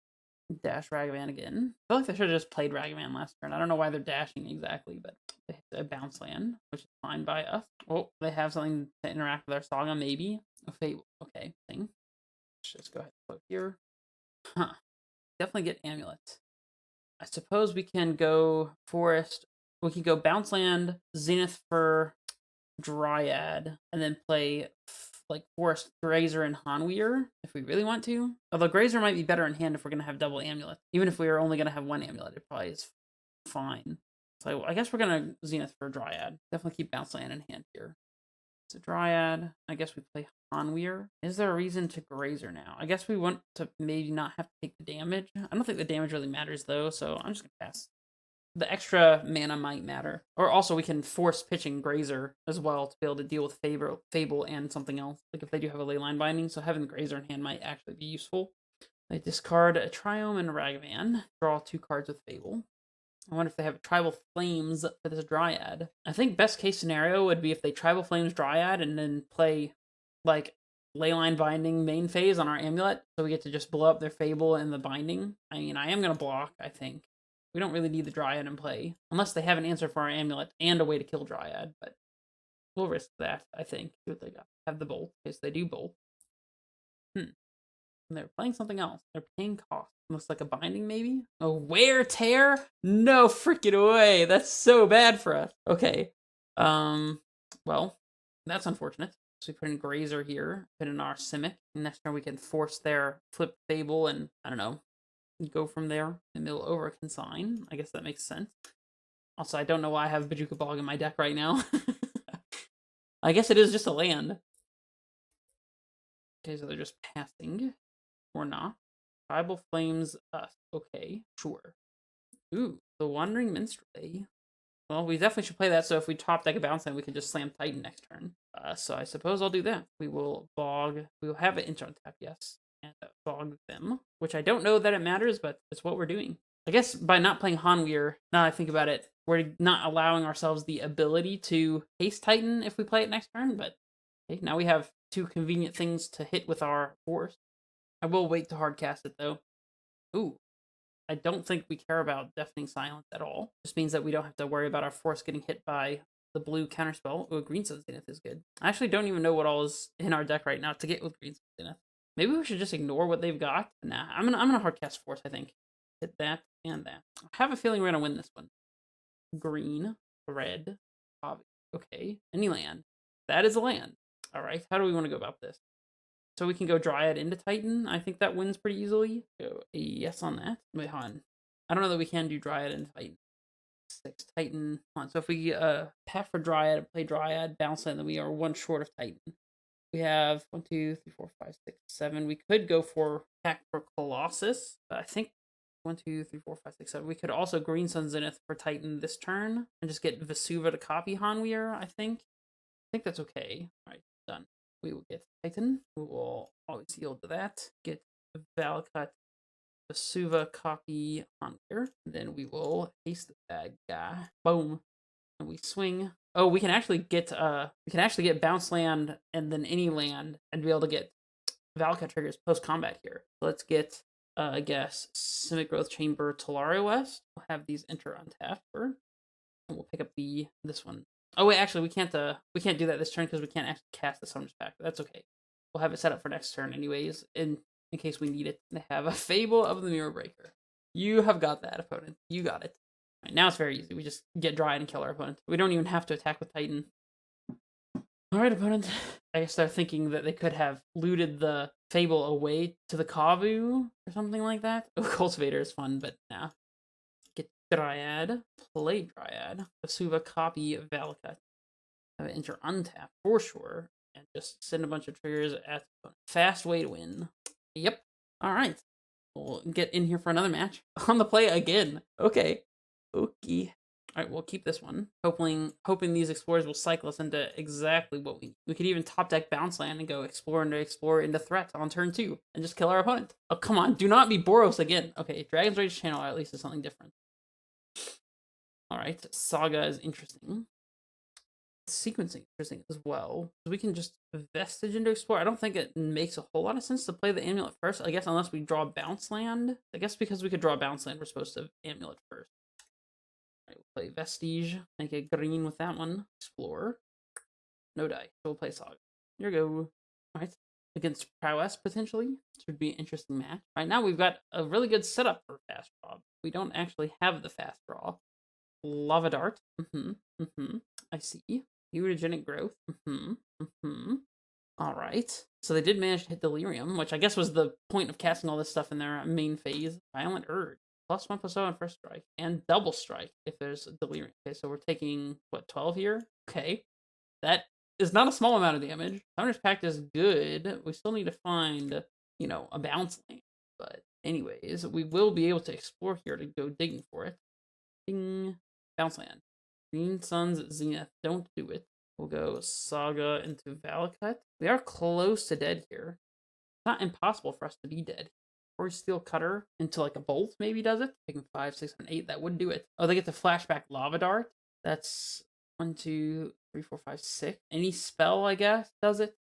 Dash Ragavan again. I feel like they should have just played Ragavan last turn. I don't know why they're dashing exactly, but they hit a bounce land, which is fine by us. Oh, they have something to interact with our Saga, maybe. A Fable. Okay, thing. Let's just go ahead and float here. Huh. Definitely get Amulet. I suppose we can go Forest. We can go Bounce Land, Zenith for Dryad, and then play like Forest Grazer and Hanweir if we really want to. Although Grazer might be better in hand if we're going to have double Amulet. Even if we are only going to have 1 Amulet, it probably is fine. So I guess we're going to Zenith for Dryad. Definitely keep Bounce Land in hand here. So Dryad, I guess we play Hanweir. Is there a reason to Grazer now? I guess we want to maybe not have to take the damage. I don't think the damage really matters though, so I'm just going to pass. The extra mana might matter. Or also we can force pitching Grazer as well to be able to deal with Fable and something else. Like if they do have a Leyline Binding, so having the Grazer in hand might actually be useful. They discard a Triome and a Ragavan. Draw 2 cards with Fable. I wonder if they have Tribal Flames for this Dryad. I think best case scenario would be if they Tribal Flames Dryad and then play like Leyline Binding main phase on our Amulet, so we get to just blow up their Fable and the Binding. I mean, I am going to block, I think. We don't really need the Dryad in play, unless they have an answer for our Amulet and a way to kill Dryad, but we'll risk that, I think. See what they got. Have the Bolt, in case they do Bolt. And they're playing something else. They're paying cost. Looks like a Binding, maybe? A Wear Tear? No freaking way! That's so bad for us. Okay. Well, that's unfortunate. So we put in Grazer here, put in our Simic. Next turn we can force their flip Fable and, I don't know, go from there, and they'll over consign. I guess that makes sense. Also, I don't know why I have Bajuka Bog in my deck right now. I guess it is just a land. Okay, so they're just passing. Or not. Tribal Flames us. Okay, sure. Ooh, the Wandering Minstrel. Well, we definitely should play that, so if we top deck a bounce land, we can just slam Titan next turn. So I suppose I'll do that. We will bog. We will have it enter on tap, yes. And bog them, which I don't know that it matters, but it's what we're doing. I guess by not playing Hanweir, now I think about it, we're not allowing ourselves the ability to haste Titan if we play it next turn, but okay, now we have two convenient things to hit with our force. I will wait to hardcast it, though. Ooh, I don't think we care about Deafening Silence at all. Just means that we don't have to worry about our force getting hit by the blue counterspell. Ooh, Green Sun's Zenith is good. I actually don't even know what all is in our deck right now to get with Green Sun's Zenith. Maybe we should just ignore what they've got. Nah, I'm gonna hardcast force, I think. Hit that and that. I have a feeling we're gonna win this one. Green, red, obvious. Okay, any land. That is a land. All right, how do we want to go about this? So we can go Dryad into Titan. I think that wins pretty easily. Go a yes on that. Wait, hold on. I don't know that we can do Dryad into Titan. 6 Titan. Hold on. So if we path for Dryad, play Dryad, bounce land, then we are 1 short of Titan. We have 1, 2, 3, 4, 5, 6, 7. We could go for pack for Colossus. I think 1, 2, 3, 4, 5, 6, 7. We could also Green Sun Zenith for Titan this turn and just get Vesuva to copy Hanweir, I think. I think that's okay. All right, done. We will get Titan. We will always yield to that. Get Valakut, Vesuva, copy Hanweir. Then we will haste the bad guy. Boom. And we swing. Oh, we can actually get bounce land and then any land and be able to get Valakut triggers post combat here. Let's get I guess Simic Growth Chamber, Talaria West. We'll have these enter on tap, and we'll pick up this one. Oh wait, actually we can't do that this turn because we can't actually cast the Summoners Pact. That's okay. We'll have it set up for next turn anyways, in case we need it. They have a Fable of the Mirror Breaker. You have got that, opponent. You got it. Right, now it's very easy. We just get Dryad and kill our opponent. We don't even have to attack with Titan. Alright, opponent. I guess they're thinking that they could have looted the Fable away to the Kavu or something like that. Oh, Cultivator is fun, but nah. Get Dryad, play Dryad, Vesuva, copy Valakut. Have it enter untap for sure, and just send a bunch of triggers at the opponent. Fast way to win. Yep. Alright. We'll get in here for another match. On the play again. Okay. Okay. All right, we'll keep this one. Hoping these explorers will cycle us into exactly what we need. We could even top deck bounce land and go explore into threat on turn 2 and just kill our opponent. Oh, come on. Do not be Boros again. Okay, Dragon's Rage Channel at least is something different. All right, Saga is interesting. Sequencing interesting as well. We can just Vestige into Explore. I don't think it makes a whole lot of sense to play the Amulet first. I guess unless we draw bounce land. I guess because we could draw bounce land, we're supposed to Amulet first. We'll play Vestige, make it green with that one. Explore. No die. So we'll play Saga. Here we go. Alright. Against Prowess, potentially. This would be an interesting match. Right now, we've got a really good setup for fast draw. We don't actually have the fast draw. Lava Dart. I see. Mutagenic Growth. Alright. So they did manage to hit Delirium, which I guess was the point of casting all this stuff in their main phase. Violent Urge. +1/+0 on first strike, and double strike if there's a Delirium. Okay, so we're taking, what, 12 here? Okay. That is not a small amount of damage. Summoner's Pact is good. We still need to find, a bounce lane. But anyways, we will be able to explore here to go digging for it. Ding. Bounce land. Green Sun's Zenith. Don't do it. We'll go Saga into Valakut. We are close to dead here. It's not impossible for us to be dead. Or Steel Cutter into like a bolt maybe does it. Taking 5, 6, 7, 8. That would do it. Oh, they get the flashback Lava Dart. That's 1, 2, 3, 4, 5, 6. Any spell, I guess, does it.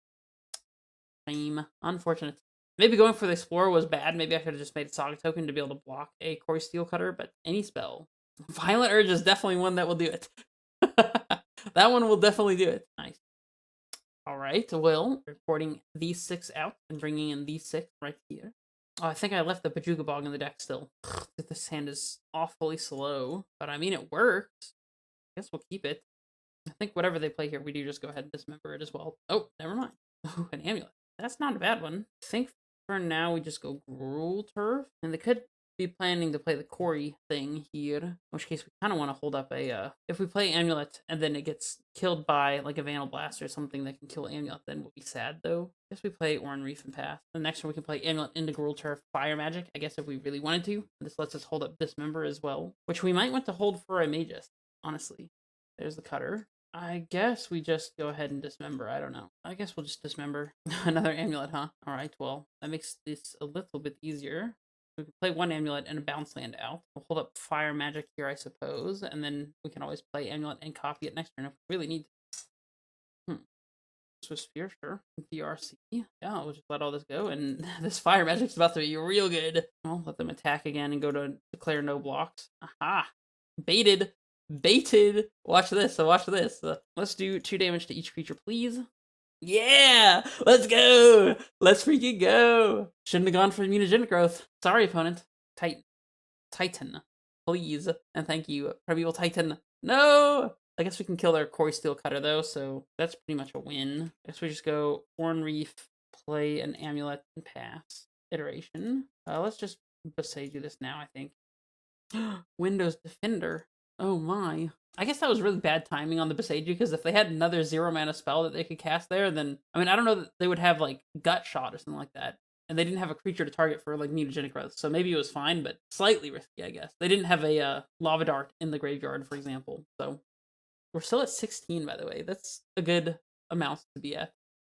Lame. Unfortunate. Maybe going for the Explorer was bad. Maybe I should have just made a Saga token to be able to block a Core Steel Cutter, but any spell. Violent Urge is definitely one that will do it. That one will definitely do it. Nice. Alright, well, reporting these 6 out and bringing in these 6 right here. Oh, I think I left the Pajuga Bog in the deck still. This hand is awfully slow, but I mean, it works. I guess we'll keep it. I think whatever they play here, we do just go ahead and dismember it as well. Oh, never mind. Oh, an Amulet. That's not a bad one. I think for now we just go Gruul Turf, and they could be planning to play the Corey thing here. In which case, we kind of want to hold up a. If we play Amulet and then it gets killed by like a Vandal Blast or something that can kill Amulet, then we'll be sad though. I guess we play Oran Reef and pass. The next one we can play Amulet into Gruul Turf Fire Magic. I guess if we really wanted to. This lets us hold up Dismember as well, which we might want to hold for a Magus. Honestly, there's the cutter. I guess we just go ahead and dismember. I don't know. I guess we'll just dismember. Another amulet, huh? Alright, well, that makes this a little bit easier. We can play one amulet and a bounce land out. We'll hold up fire magic here, I suppose, and then we can always play amulet and copy it next turn if we really need to. Swiss Spear, sure. DRC. Yeah, we'll just let all this go, and this fire magic's about to be real good. Well, let them attack again and go to declare no blocks. Aha! Baited! Baited! Watch this, watch this. Let's do 2 damage to each creature, please. Yeah! Let's go! Let's freaking go! Shouldn't have gone for mutagenic growth. Sorry, opponent. Titan. Please. And thank you. Primeval Titan. No! I guess we can kill their Corey Steel Cutter, though, so that's pretty much a win. I guess we just go Oran Reef, play an Amulet, and pass. Iteration. Let's just Besage this now, I think. Windows Defender. Oh my. I guess that was really bad timing on the Besage, because if they had another 0-mana spell that they could cast there, then... I mean, I don't know that they would have, like, Gut Shot or something like that. And they didn't have a creature to target for, like, mutagenic growth, so maybe it was fine, but slightly risky, I guess. They didn't have a Lava Dart in the graveyard, for example, so... We're still at 16, by the way. That's a good amount to be at.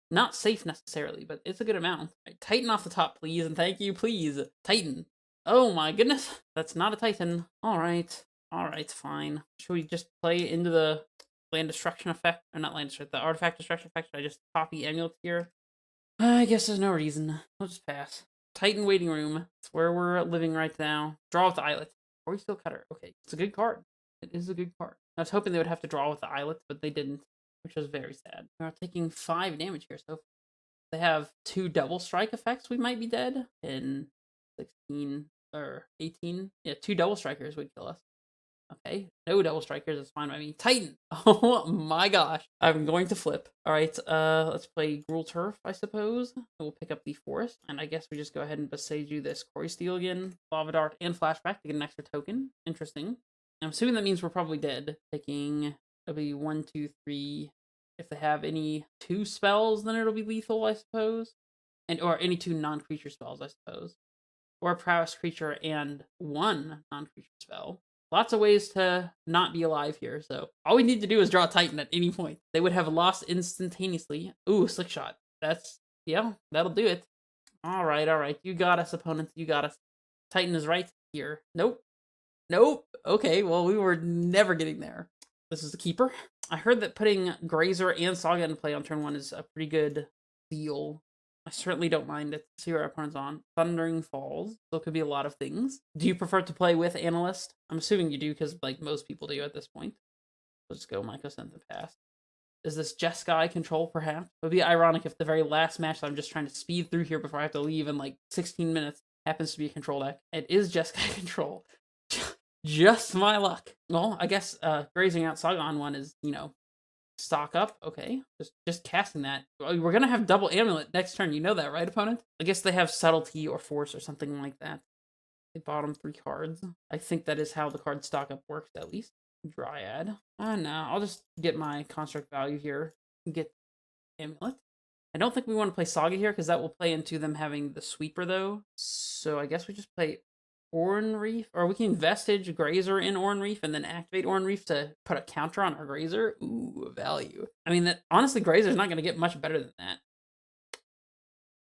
Not safe, necessarily, but it's a good amount. Right, Titan off the top, please, and thank you, please. Titan. Oh my goodness. That's not a Titan. Alright. Alright, fine. Should we just play into the land destruction effect? Or not land destruction, the artifact destruction effect? Should I just copy Amulet here? I guess there's no reason. We'll just pass. Titan Waiting Room. It's where we're living right now. Draw with the Eyelet. Or we still Cutter. Okay, it's a good card. It is a good card. I was hoping they would have to draw with the Eyelet, but they didn't, which was very sad. We're taking 5 damage here, so they have 2 double strike effects, we might be dead. In 16 or 18. Yeah, 2 double strikers would kill us. Okay, no double strikers, it's fine by me. Titan! Oh my gosh. I'm going to flip. Alright, let's play Gruul Turf, I suppose. We'll pick up the Forest, and I guess we just go ahead and Besage you this Corey Steel again, Lava Dart, and Flashback to get an extra token. Interesting. I'm assuming that means we're probably dead. Taking, it'll be 1, 2, 3. If they have any 2 spells, then it'll be lethal, I suppose. Or any 2 non-creature spells, I suppose. Or a prowess creature and 1 non-creature spell. Lots of ways to not be alive here, so all we need to do is draw a Titan at any point. They would have lost instantaneously. Ooh, Slick Shot. That's, yeah, that'll do it. Alright. You got us, opponents. You got us. Titan is right here. Nope. Okay, well, we were never getting there. This is the Keeper. I heard that putting Grazer and Saga in play on turn 1 is a pretty good deal. I certainly don't mind it. See where our opponent's on. Thundering Falls. So it could be a lot of things. Do you prefer to play with Analyst? I'm assuming you do, because like most people do at this point. Let's go Mycosynth and pass. Is this Jeskai control, perhaps? It would be ironic if the very last match that I'm just trying to speed through here before I have to leave in like 16 minutes happens to be a control deck. It is Jeskai control. Just my luck. Well, I guess grazing out Saga on 1 is, you know, stock up. Okay, just casting that. We're gonna have double Amulet next turn. You know that, right, opponent? I guess they have Subtlety or Force or something like that. They bottom 3 cards. I think that is how the card stock up works, at least. Dryad. No, I'll just get my construct value here and get Amulet. I don't think we want to play Saga here, because that will play into them having the Sweeper, though. So I guess we just play Oran Reef, or we can Vestige Grazer in Oran Reef and then activate Oran Reef to put a counter on our Grazer. Ooh, value. I mean, that honestly, Grazer's not going to get much better than that.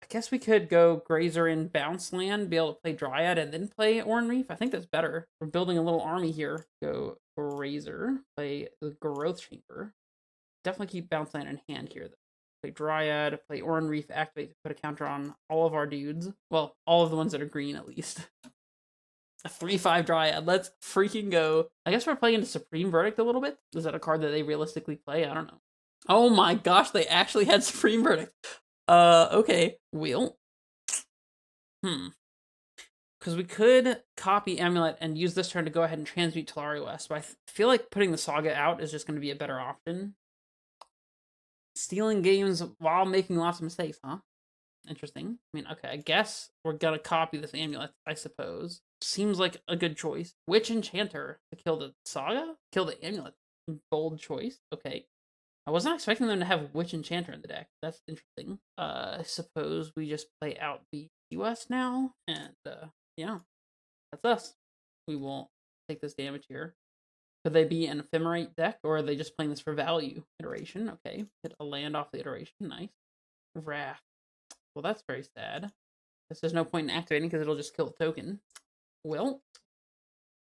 I guess we could go Grazer in Bounce Land, be able to play Dryad, and then play Oran Reef. I think that's better. We're building a little army here. Go Grazer, play the Growth Chamber. Definitely keep Bounce Land in hand here, though. Play Dryad, play Oran Reef, activate to put a counter on all of our dudes. Well, all of the ones that are green, at least. A 3/5 Dryad. Let's freaking go. I guess we're playing into Supreme Verdict a little bit. Is that a card that they realistically play? I don't know. Oh my gosh, they actually had Supreme Verdict. Okay. Wheel. Because we could copy Amulet and use this turn to go ahead and transmute Talari West, but I feel like putting the Saga out is just going to be a better option. Stealing games while making lots of mistakes, huh? Interesting. I mean, okay, I guess we're gonna copy this amulet, I suppose. Seems like a good choice. Witch Enchanter to kill the saga? Kill the amulet. Bold choice. Okay. I was not expecting them to have Witch Enchanter in the deck. That's interesting. I suppose we just play out the US now, and yeah, that's us. We won't take this damage here. Could they be an Ephemerate deck, or are they just playing this for value? Iteration, okay. Get a land off the iteration, nice. Wrath. Well, that's very sad. Guess there's no point in activating because it'll just kill the token. Well,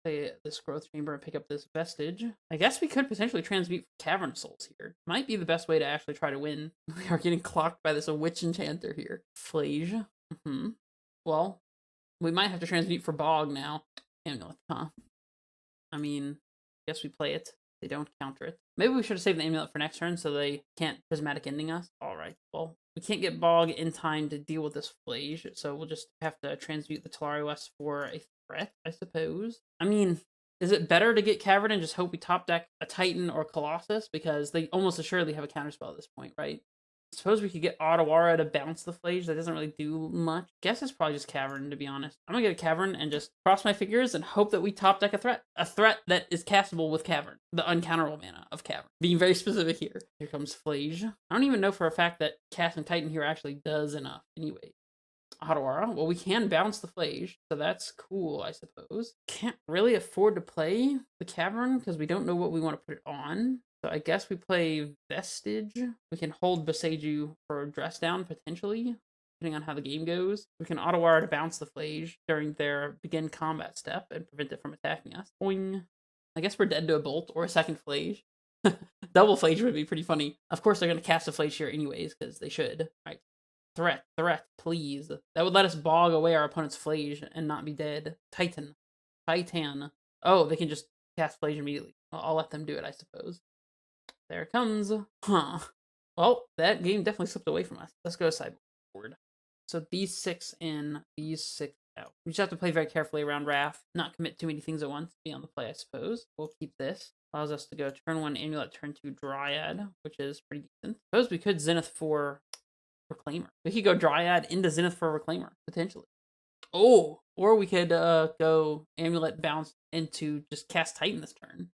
play this growth chamber and pick up this vestige. I guess we could potentially transmute Cavern Souls here. Might be the best way to actually try to win. We are getting clocked by this Witch Enchanter here. Flage. Well, we might have to transmute for Bog now. Amulet, huh? I mean, guess we play it. They don't counter it. Maybe we should have saved the amulet for next turn so they can't prismatic ending us. Alright, well, we can't get Bog in time to deal with this Flage, so we'll just have to transmute the Talari West for a threat, I suppose. I mean, is it better to get Cavern and just hope we top deck a Titan or Colossus? Because they almost assuredly have a counterspell at this point, right? I suppose we could get Otawara to bounce the Flage. That doesn't really do much. Guess it's probably just Cavern, to be honest. I'm gonna get a Cavern and just cross my fingers and hope that we top deck a threat. A threat that is castable with Cavern. The uncounterable mana of Cavern. Being very specific here. Here comes Flage. I don't even know for a fact that casting Titan here actually does enough anyway. Otawara. Well, we can bounce the Flage, so that's cool, I suppose. Can't really afford to play the Cavern because we don't know what we want to put it on. So I guess we play Vestige. We can hold Boseiju for dress down, potentially, depending on how the game goes. We can Otawara to bounce the Flage during their begin combat step and prevent it from attacking us. Boing. I guess we're dead to a Bolt or a second Flage. Double Flage would be pretty funny. Of course, they're going to cast a Flage here anyways, because they should. All right. Threat, please. That would let us bog away our opponent's Flage and not be dead. Titan. Oh, they can just cast Flage immediately. I'll let them do it, I suppose. There it comes. Huh. Well, that game definitely slipped away from us. Let's go sideboard. So these 6 in, these 6 out. We just have to play very carefully around Wrath, not commit too many things at once, be on the play, I suppose. We'll keep this. Allows us to go turn 1 Amulet, turn 2 Dryad, which is pretty decent. Suppose we could Zenith for Reclaimer. We could go Dryad into Zenith for Reclaimer, potentially. Oh, or we could go Amulet bounce into just cast Titan this turn.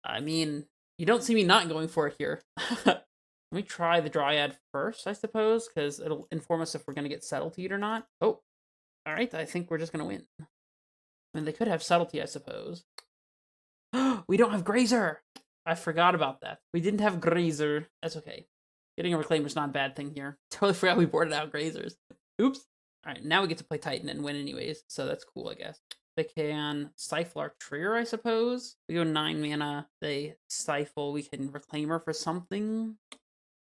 I mean, you don't see me not going for it here. Let me try the Dryad first, I suppose, because it'll inform us if we're going to get Subtlety'd or not. Oh, alright, I think we're just going to win. I mean, they could have Subtlety, I suppose. We don't have Grazer! I forgot about that. We didn't have Grazer. That's okay. Getting a Reclaimer's not a bad thing here. Totally forgot we boarded out Grazers. Oops. Alright, now we get to play Titan and win anyways, so that's cool, I guess. They can Stifle our trigger, I suppose. We go 9 mana, they Stifle, we can Reclaimer for something.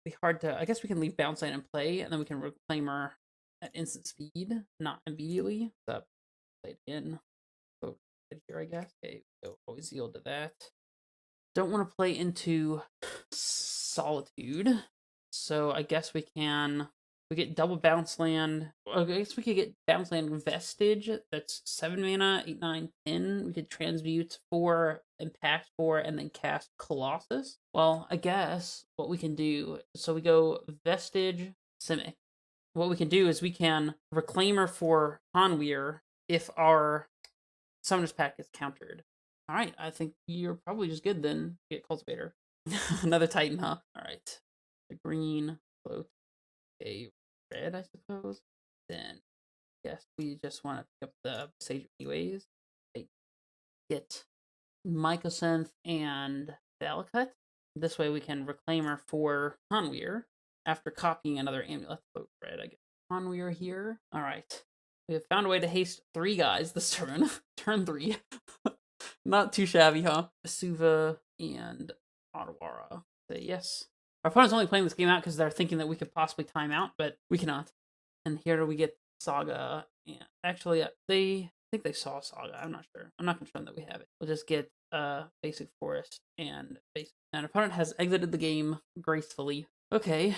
Be hard to, I guess we can leave Bounce Land in play, and then we can Reclaimer at instant speed, not immediately. So, play it again. Go here, I guess. Okay, go always yield to that. Don't want to play into Solitude, so I guess we can... We get double bounce land. I guess we could get bounce land Vestige. That's 7 mana, 8, 9, 10. We could transmute 4, impact 4, and then cast Colossus. Well, I guess what we can do, so we go Vestige, Simic. What we can do is we can Reclaimer for Hanweir if our Summoner's Pact gets countered. Alright, I think you're probably just good then. Get Cultivator. Another Titan, huh? Alright. The green, float. A red, I suppose. Then, yes, we just want to pick up the Sage anyways. Get Mycosynth and Valakut. This way we can Reclaimer for Hanweir after copying another Amulet. Float red, I guess. Hanweir here. Alright. We have found a way to haste 3 guys this turn. Turn 3. Not too shabby, huh? Asuva and Otawara. Say yes. Our opponent's only playing this game out because they're thinking that we could possibly time out, but we cannot. And here we get Saga. And actually, I think they saw Saga. I'm not sure. I'm not concerned that we have it. We'll just get Basic Forest and Basic. And our opponent has exited the game gracefully. Okay,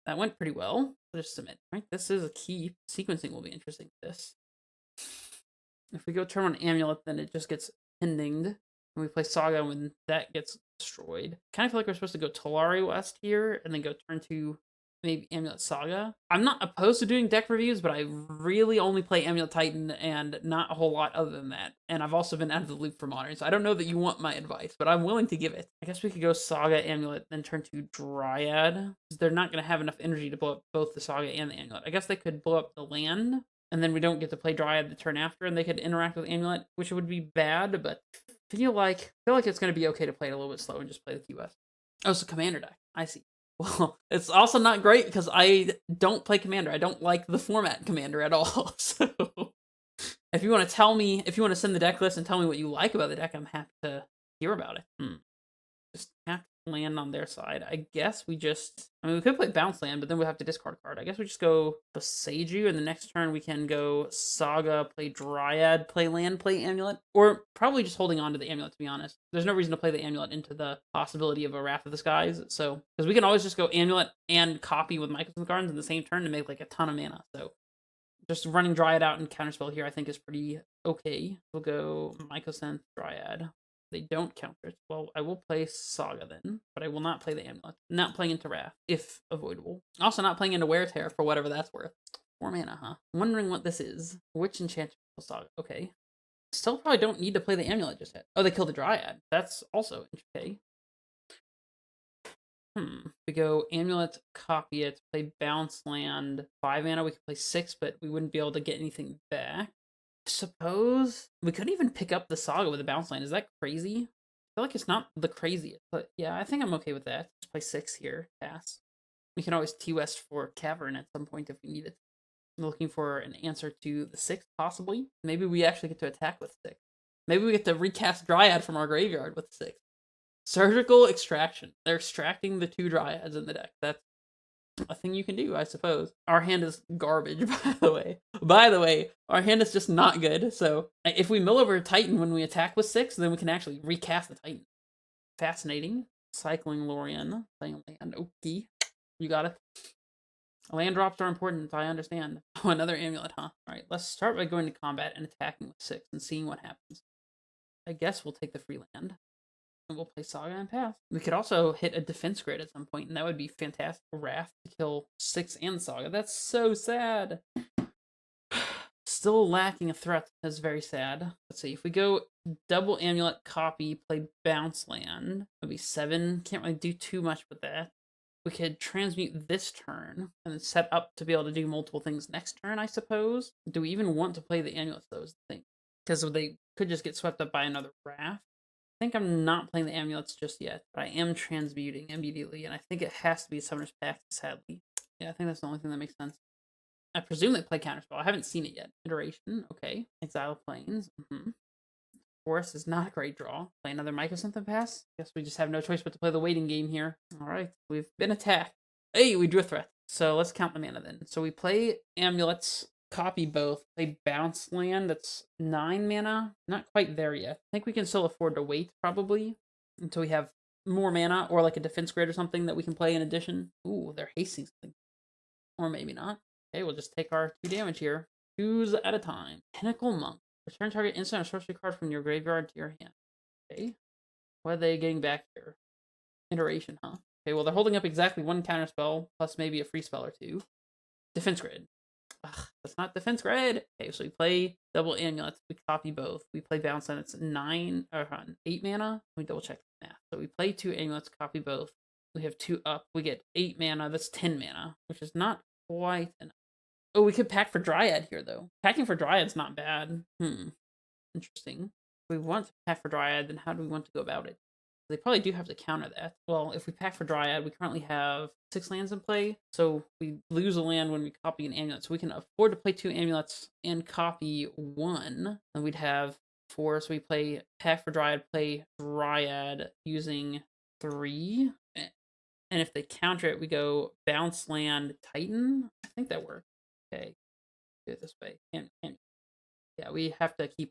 that went pretty well. We'll just submit. Right, this is a key. Sequencing will be interesting with this. If we go turn on Amulet, then it just gets pendinged. And we play Saga when that gets destroyed. Kind of feel like we're supposed to go Talari West here, and then go turn 2, maybe Amulet Saga. I'm not opposed to doing deck reviews, but I really only play Amulettitan and not a whole lot other than that. And I've also been out of the loop for Modern, so I don't know that you want my advice, but I'm willing to give it. I guess we could go Saga, Amulet, then turn to Dryad, because they're not going to have enough energy to blow up both the Saga and the Amulet. I guess they could blow up the land, and then we don't get to play Dryad the turn after, and they could interact with Amulet, which would be bad, but I feel like it's going to be okay to play it a little bit slow and just play the QS. Oh, it's a commander deck. I see. Well, it's also not great because I don't play Commander. I don't like the format Commander at all. So, if you want to tell me, if you want to send the deck list and tell me what you like about the deck, I'm happy to hear about it. Just have to land on their side. I guess we just, I mean, we could play Bounce Land, but then we'll have to discard a card. I guess we just go Boseiju, and the next turn we can go Saga, play Dryad, play land, play Amulet, or probably just holding on to the Amulet, to be honest. There's no reason to play the Amulet into the possibility of a Wrath of the Skies, so, because we can always just go Amulet and copy with Mycosynth Gardens in the same turn to make, like, a ton of mana, so just running Dryad out and Counterspell here I think is pretty okay. We'll go Mycosynth, Dryad. They don't counter it. Well, I will play Saga then, but I will not play the Amulet. Not playing into Wrath, if avoidable. Also not playing into Wear Tear for whatever that's worth. 4 mana, huh? Wondering what this is. Which enchantment Saga? Okay. Still probably don't need to play the Amulet just yet. Oh, they killed the Dryad. That's also okay. We go Amulet, copy it, play Bounce Land. 5 mana, we could play 6, but we wouldn't be able to get anything back. Suppose we couldn't even pick up the Saga with a Bounce Land. Is that crazy? I feel like it's not the craziest, but yeah, I think I'm okay with that. Just play 6 here, pass. We can always T-West for Cavern at some point if we need it. I'm looking for an answer to the 6, possibly. Maybe we actually get to attack with 6. Maybe we get to recast Dryad from our graveyard with 6. Surgical extraction. They're extracting the 2 Dryads in the deck. That's a thing you can do, I suppose. Our hand is garbage, by the way. By the way, our hand is just not good, so if we mill over a Titan when we attack with 6, then we can actually recast the Titan. Fascinating. Cycling Lorien. Playing land. Okay. You got it. Land drops are important, I understand. Oh, another Amulet, huh? Alright, let's start by going to combat and attacking with 6 and seeing what happens. I guess we'll take the free land. And we'll play Saga and pass. We could also hit a defense grid at some point, and that would be fantastic. Wrath to kill 6 and Saga. That's so sad. Still lacking a threat. That's very sad. Let's see. If we go double Amulet, copy, play Bounce Land, that'd be 7. Can't really do too much with that. We could transmute this turn and then set up to be able to do multiple things next turn, I suppose. Do we even want to play the Amulets, though, is the thing. Because they could just get swept up by another Wrath. I think I'm not playing the Amulets just yet, but I am transmuting immediately, and I think it has to be Summoner's Pact, sadly. Yeah, I think that's the only thing that makes sense. I presume they play Counterspell. I haven't seen it yet. Iteration, okay. Exile Plains, Forest is not a great draw. Play another Mycosynth and pass? Guess we just have no choice but to play the waiting game here. Alright, we've been attacked. Hey, we drew a threat. So let's count the mana then. So we play Amulets, copy both, play Bounce Land, that's 9 mana. Not quite there yet. I think we can still afford to wait, probably, until we have more mana, or like a defense grid or something that we can play in addition. Ooh, they're hasting something. Or maybe not. Okay, we'll just take our 2 damage here. 2s at a time. Pinnacle Monk. Return target instant or sorcery card from your graveyard to your hand. Okay. What are they getting back here? Iteration, huh? Okay, well, they're holding up exactly 1 counterspell, plus maybe a free spell or 2. Defense grid. Ugh, that's not defense grid. Okay, so we play double Amulets. We copy both. We play Bounce, and it's 8 mana. Let me double check the math. So we play 2 Amulets, copy both. We have 2 up. We get 8 mana. That's 10 mana, which is not quite enough. Oh, we could pack for Dryad here, though. Packing for Dryad's not bad. Interesting. If we want to pack for Dryad, then how do we want to go about it? They probably do have to counter that. Well, if we pack for Dryad, we currently have 6 lands in play, so we lose a land when we copy an Amulet. So we can afford to play 2 Amulets and copy 1. And we'd have 4, so we play pack for Dryad, play Dryad using 3. And if they counter it, we go Bounce Land, Titan. I think that works. Okay, do it this way. Yeah, we have to keep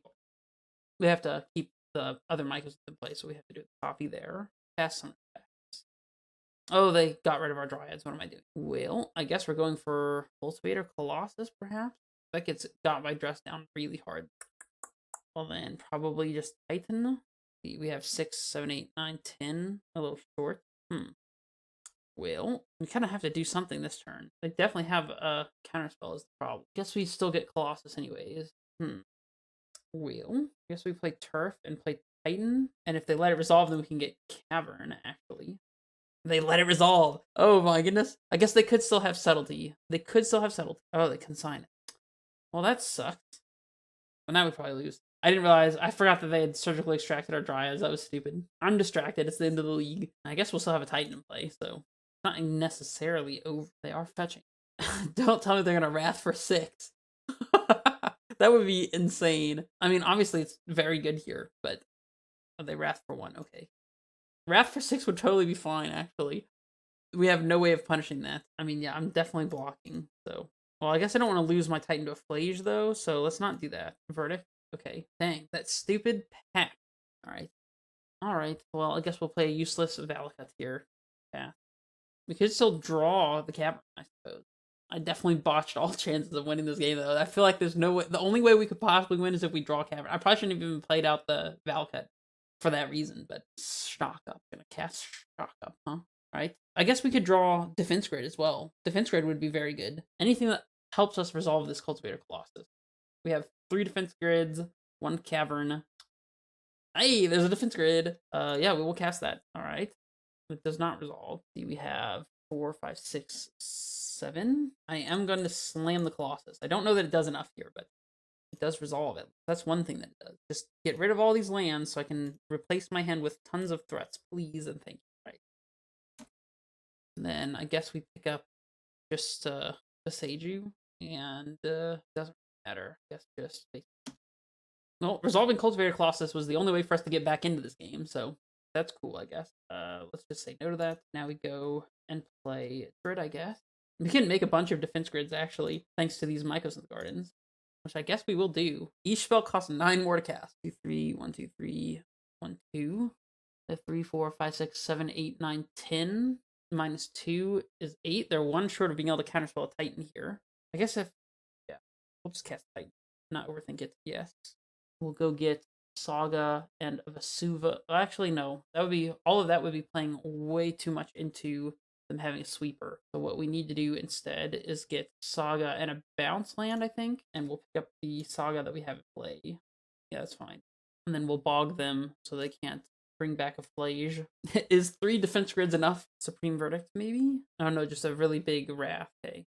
the other Mycosynth in place, so we have to do the copy there. Pass some effects. Oh, they got rid of our Dryads. What am I doing? Well, I guess we're going for Cultivator Colossus, perhaps? That gets got my dress down really hard. Well, then probably just Titan. We have 6, 7, 8, 9, 10. A little short. Well, we kind of have to do something this turn. They definitely have a counterspell is the problem. Guess we still get Colossus anyways. Well, guess we play Turf and play Titan. And if they let it resolve, then we can get Cavern, actually. They let it resolve. Oh my goodness. I guess they could still have Subtlety. They could still have Subtlety. Oh, they consign it. Well, that sucks. Well, now we probably lose. I didn't realize. I forgot that they had surgically extracted our Dryads. That was stupid. I'm distracted. It's the end of the league. I guess we'll still have a Titan in play, so not necessarily over. They are fetching. Don't tell me they're gonna Wrath for 6. That would be insane. I mean, obviously it's very good here, but they Wrath for 1. Okay, Wrath for 6 would totally be fine. Actually, we have no way of punishing that. I mean, yeah, I'm definitely blocking. So, well, I guess I don't want to lose my Titan to a Flage though, so let's not do that. Verdict. Okay, dang, that stupid pack. All right. Well, I guess we'll play a useless Valakut here. Yeah, we could still draw the Cavern, I suppose. I definitely botched all chances of winning this game, though. I feel like there's no way. The only way we could possibly win is if we draw Cavern. I probably shouldn't have even played out the Valakut for that reason, but Stock Up. Gonna cast Stock Up, huh? Right. I guess we could draw Defense Grid as well. Defense Grid would be very good. Anything that helps us resolve this Cultivator Colossus. We have 3 Defense Grids, 1 Cavern. Hey, there's a Defense Grid. Yeah, we will cast that. All right. It does not resolve. See, we have 4, 5, 6, 7. I am going to slam the Colossus. I don't know that it does enough here, but it does resolve it. That's one thing that it does. Just get rid of all these lands so I can replace my hand with tons of threats, please and thank you. Right. And then I guess we pick up just Seiju, and doesn't matter. I guess just well, resolving Cultivator Colossus was the only way for us to get back into this game, so that's cool, I guess. Let's just say no to that. Now we go and play Grid, I guess. We can make a bunch of defense grids, actually, thanks to these Mycos in the Gardens, which I guess we will do. Each spell costs 9 more to cast. 2, 3, 1, 2, 3, 1, 2. 3, 4, 5, 6, 7, 8, 9, 10. Minus 2 is 8. They're 1 short of being able to counterspell a Titan here. I guess if, yeah, we'll just cast Titan. Not overthink it. Yes. We'll go get Saga and Vesuva. Actually, no. That would be, all of that would be playing way too much into them having a sweeper. So what we need to do instead is get Saga and a bounce land, I think, and we'll pick up the Saga that we have in play. Yeah, that's fine. And then we'll bog them so they can't bring back a Flage. Is 3 defense grids enough? Supreme Verdict, maybe? I don't know, just a really big Wrath. Okay.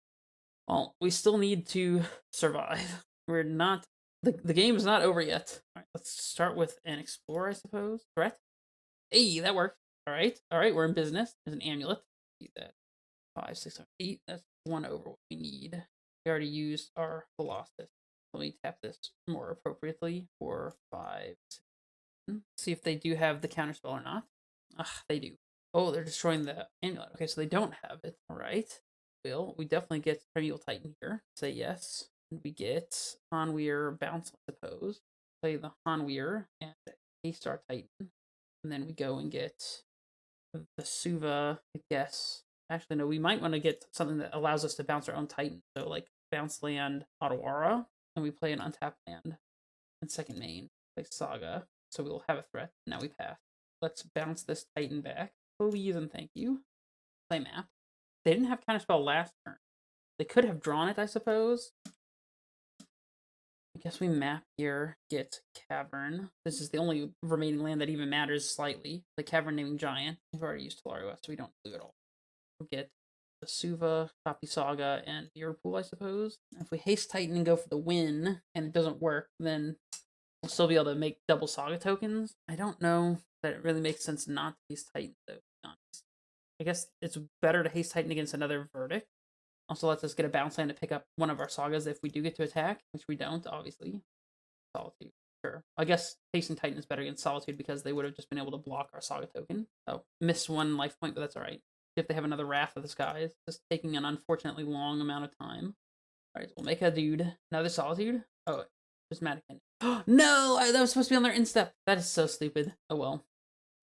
Well, we still need to survive. We're not, the game is not over yet. All right, let's start with an Explorer, I suppose. Correct? Hey, that worked. All right, we're in business. There's an Amulet. See that. 5, 6, 7, 8. That's 1 over what we need. We already used our Colossus. Let me tap this more appropriately. 4, 5, 6. See if they do have the counterspell or not. Ugh, they do. Oh, they're destroying the Amulet. Okay, so they don't have it. All right. Well, we definitely get Primeval Titan here. Say yes. And we get Hanweir Bounce, I suppose. Play the Hanweir and haste our Titan. And then we go and get the Suva, I guess. Actually, no, we might want to get something that allows us to bounce our own Titan. So, like, bounce land Otawara, and we play an untapped land. And second main, play Saga. So we will have a threat. Now we pass. Let's bounce this Titan back. Please and thank you. Play map. They didn't have counterspell last turn. They could have drawn it, I suppose. I guess we map here, get Cavern. This is the only remaining land that even matters slightly. The Cavern Naming Giant. We've already used Telaria, so we don't do it all. We'll get the Suva, copy Saga, and Whirlpool, I suppose. If we haste Titan and go for the win, and it doesn't work, then we'll still be able to make double Saga tokens. I don't know that it really makes sense not to haste Titan, though, to be honest. I guess it's better to haste Titan against another Verdict. Also lets us get a bounce land to pick up one of our Sagas if we do get to attack, which we don't, obviously. Solitude, sure. I guess hasting Titan is better against Solitude because they would have just been able to block our Saga token. Oh, missed 1 life point, but that's alright. If they have another Wrath of the Skies, just taking an unfortunately long amount of time. Alright, we'll make a dude. Another Solitude? Oh, prismatic. No! That was supposed to be on their instep. That is so stupid. Oh well.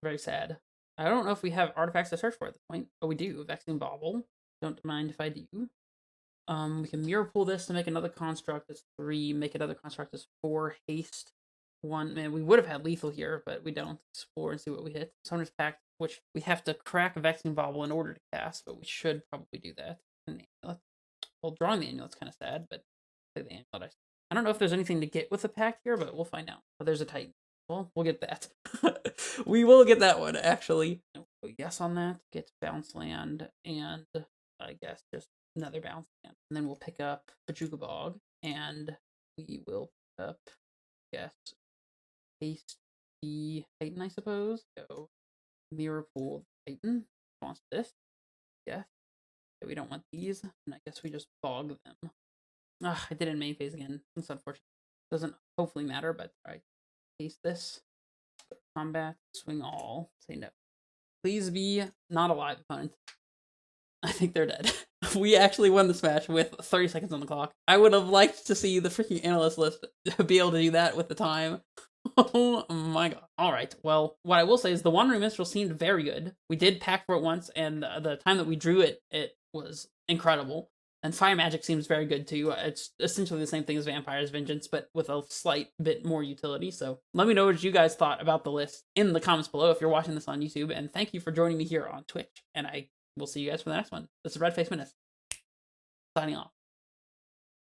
Very sad. I don't know if we have artifacts to search for at this point. Oh, we do. Vexing Bauble. Don't mind if I do. We can mirror pull this to make another construct. That's 3. Make another construct. That's 4. Haste. one. Man, we would have had lethal here, but we don't. Explore and see what we hit. Summoner's Pact, which we have to crack a Vexing Bauble in order to cast, but we should probably do that. And the amulet. Well, drawing the amulet's kind of sad, but the amulet. I don't know if there's anything to get with the pact here, but we'll find out. But there's a Titan. Well, we'll get that. We will get that one, actually. Yes on that. Get bounce land, and I guess just another bounce land. And then we'll pick up Bajuka Bog, and we will pick up, yes, paste the Titan, I suppose. Go mirror pool Titan. Wants this. Yes. Okay, we don't want these, and I guess we just bog them. Ugh, I did it in main phase again. That's unfortunate. Doesn't hopefully matter, but alright. Paste this. Combat. Swing all. Say no. Please be not alive, opponent. I think they're dead. We actually won this match with 30 seconds on the clock. I would have liked to see the freaking analyst list be able to do that with the time. Oh my god. Alright, well, what I will say is the One Room Minstrel seemed very good. We did pack for it once, and the time that we drew it, it was incredible. And Fire Magic seems very good too. It's essentially the same thing as Vampire's Vengeance, but with a slight bit more utility. So let me know what you guys thought about the list in the comments below if you're watching this on YouTube. And thank you for joining me here on Twitch. And I will see you guys for the next one. This is Redface Menace, signing off.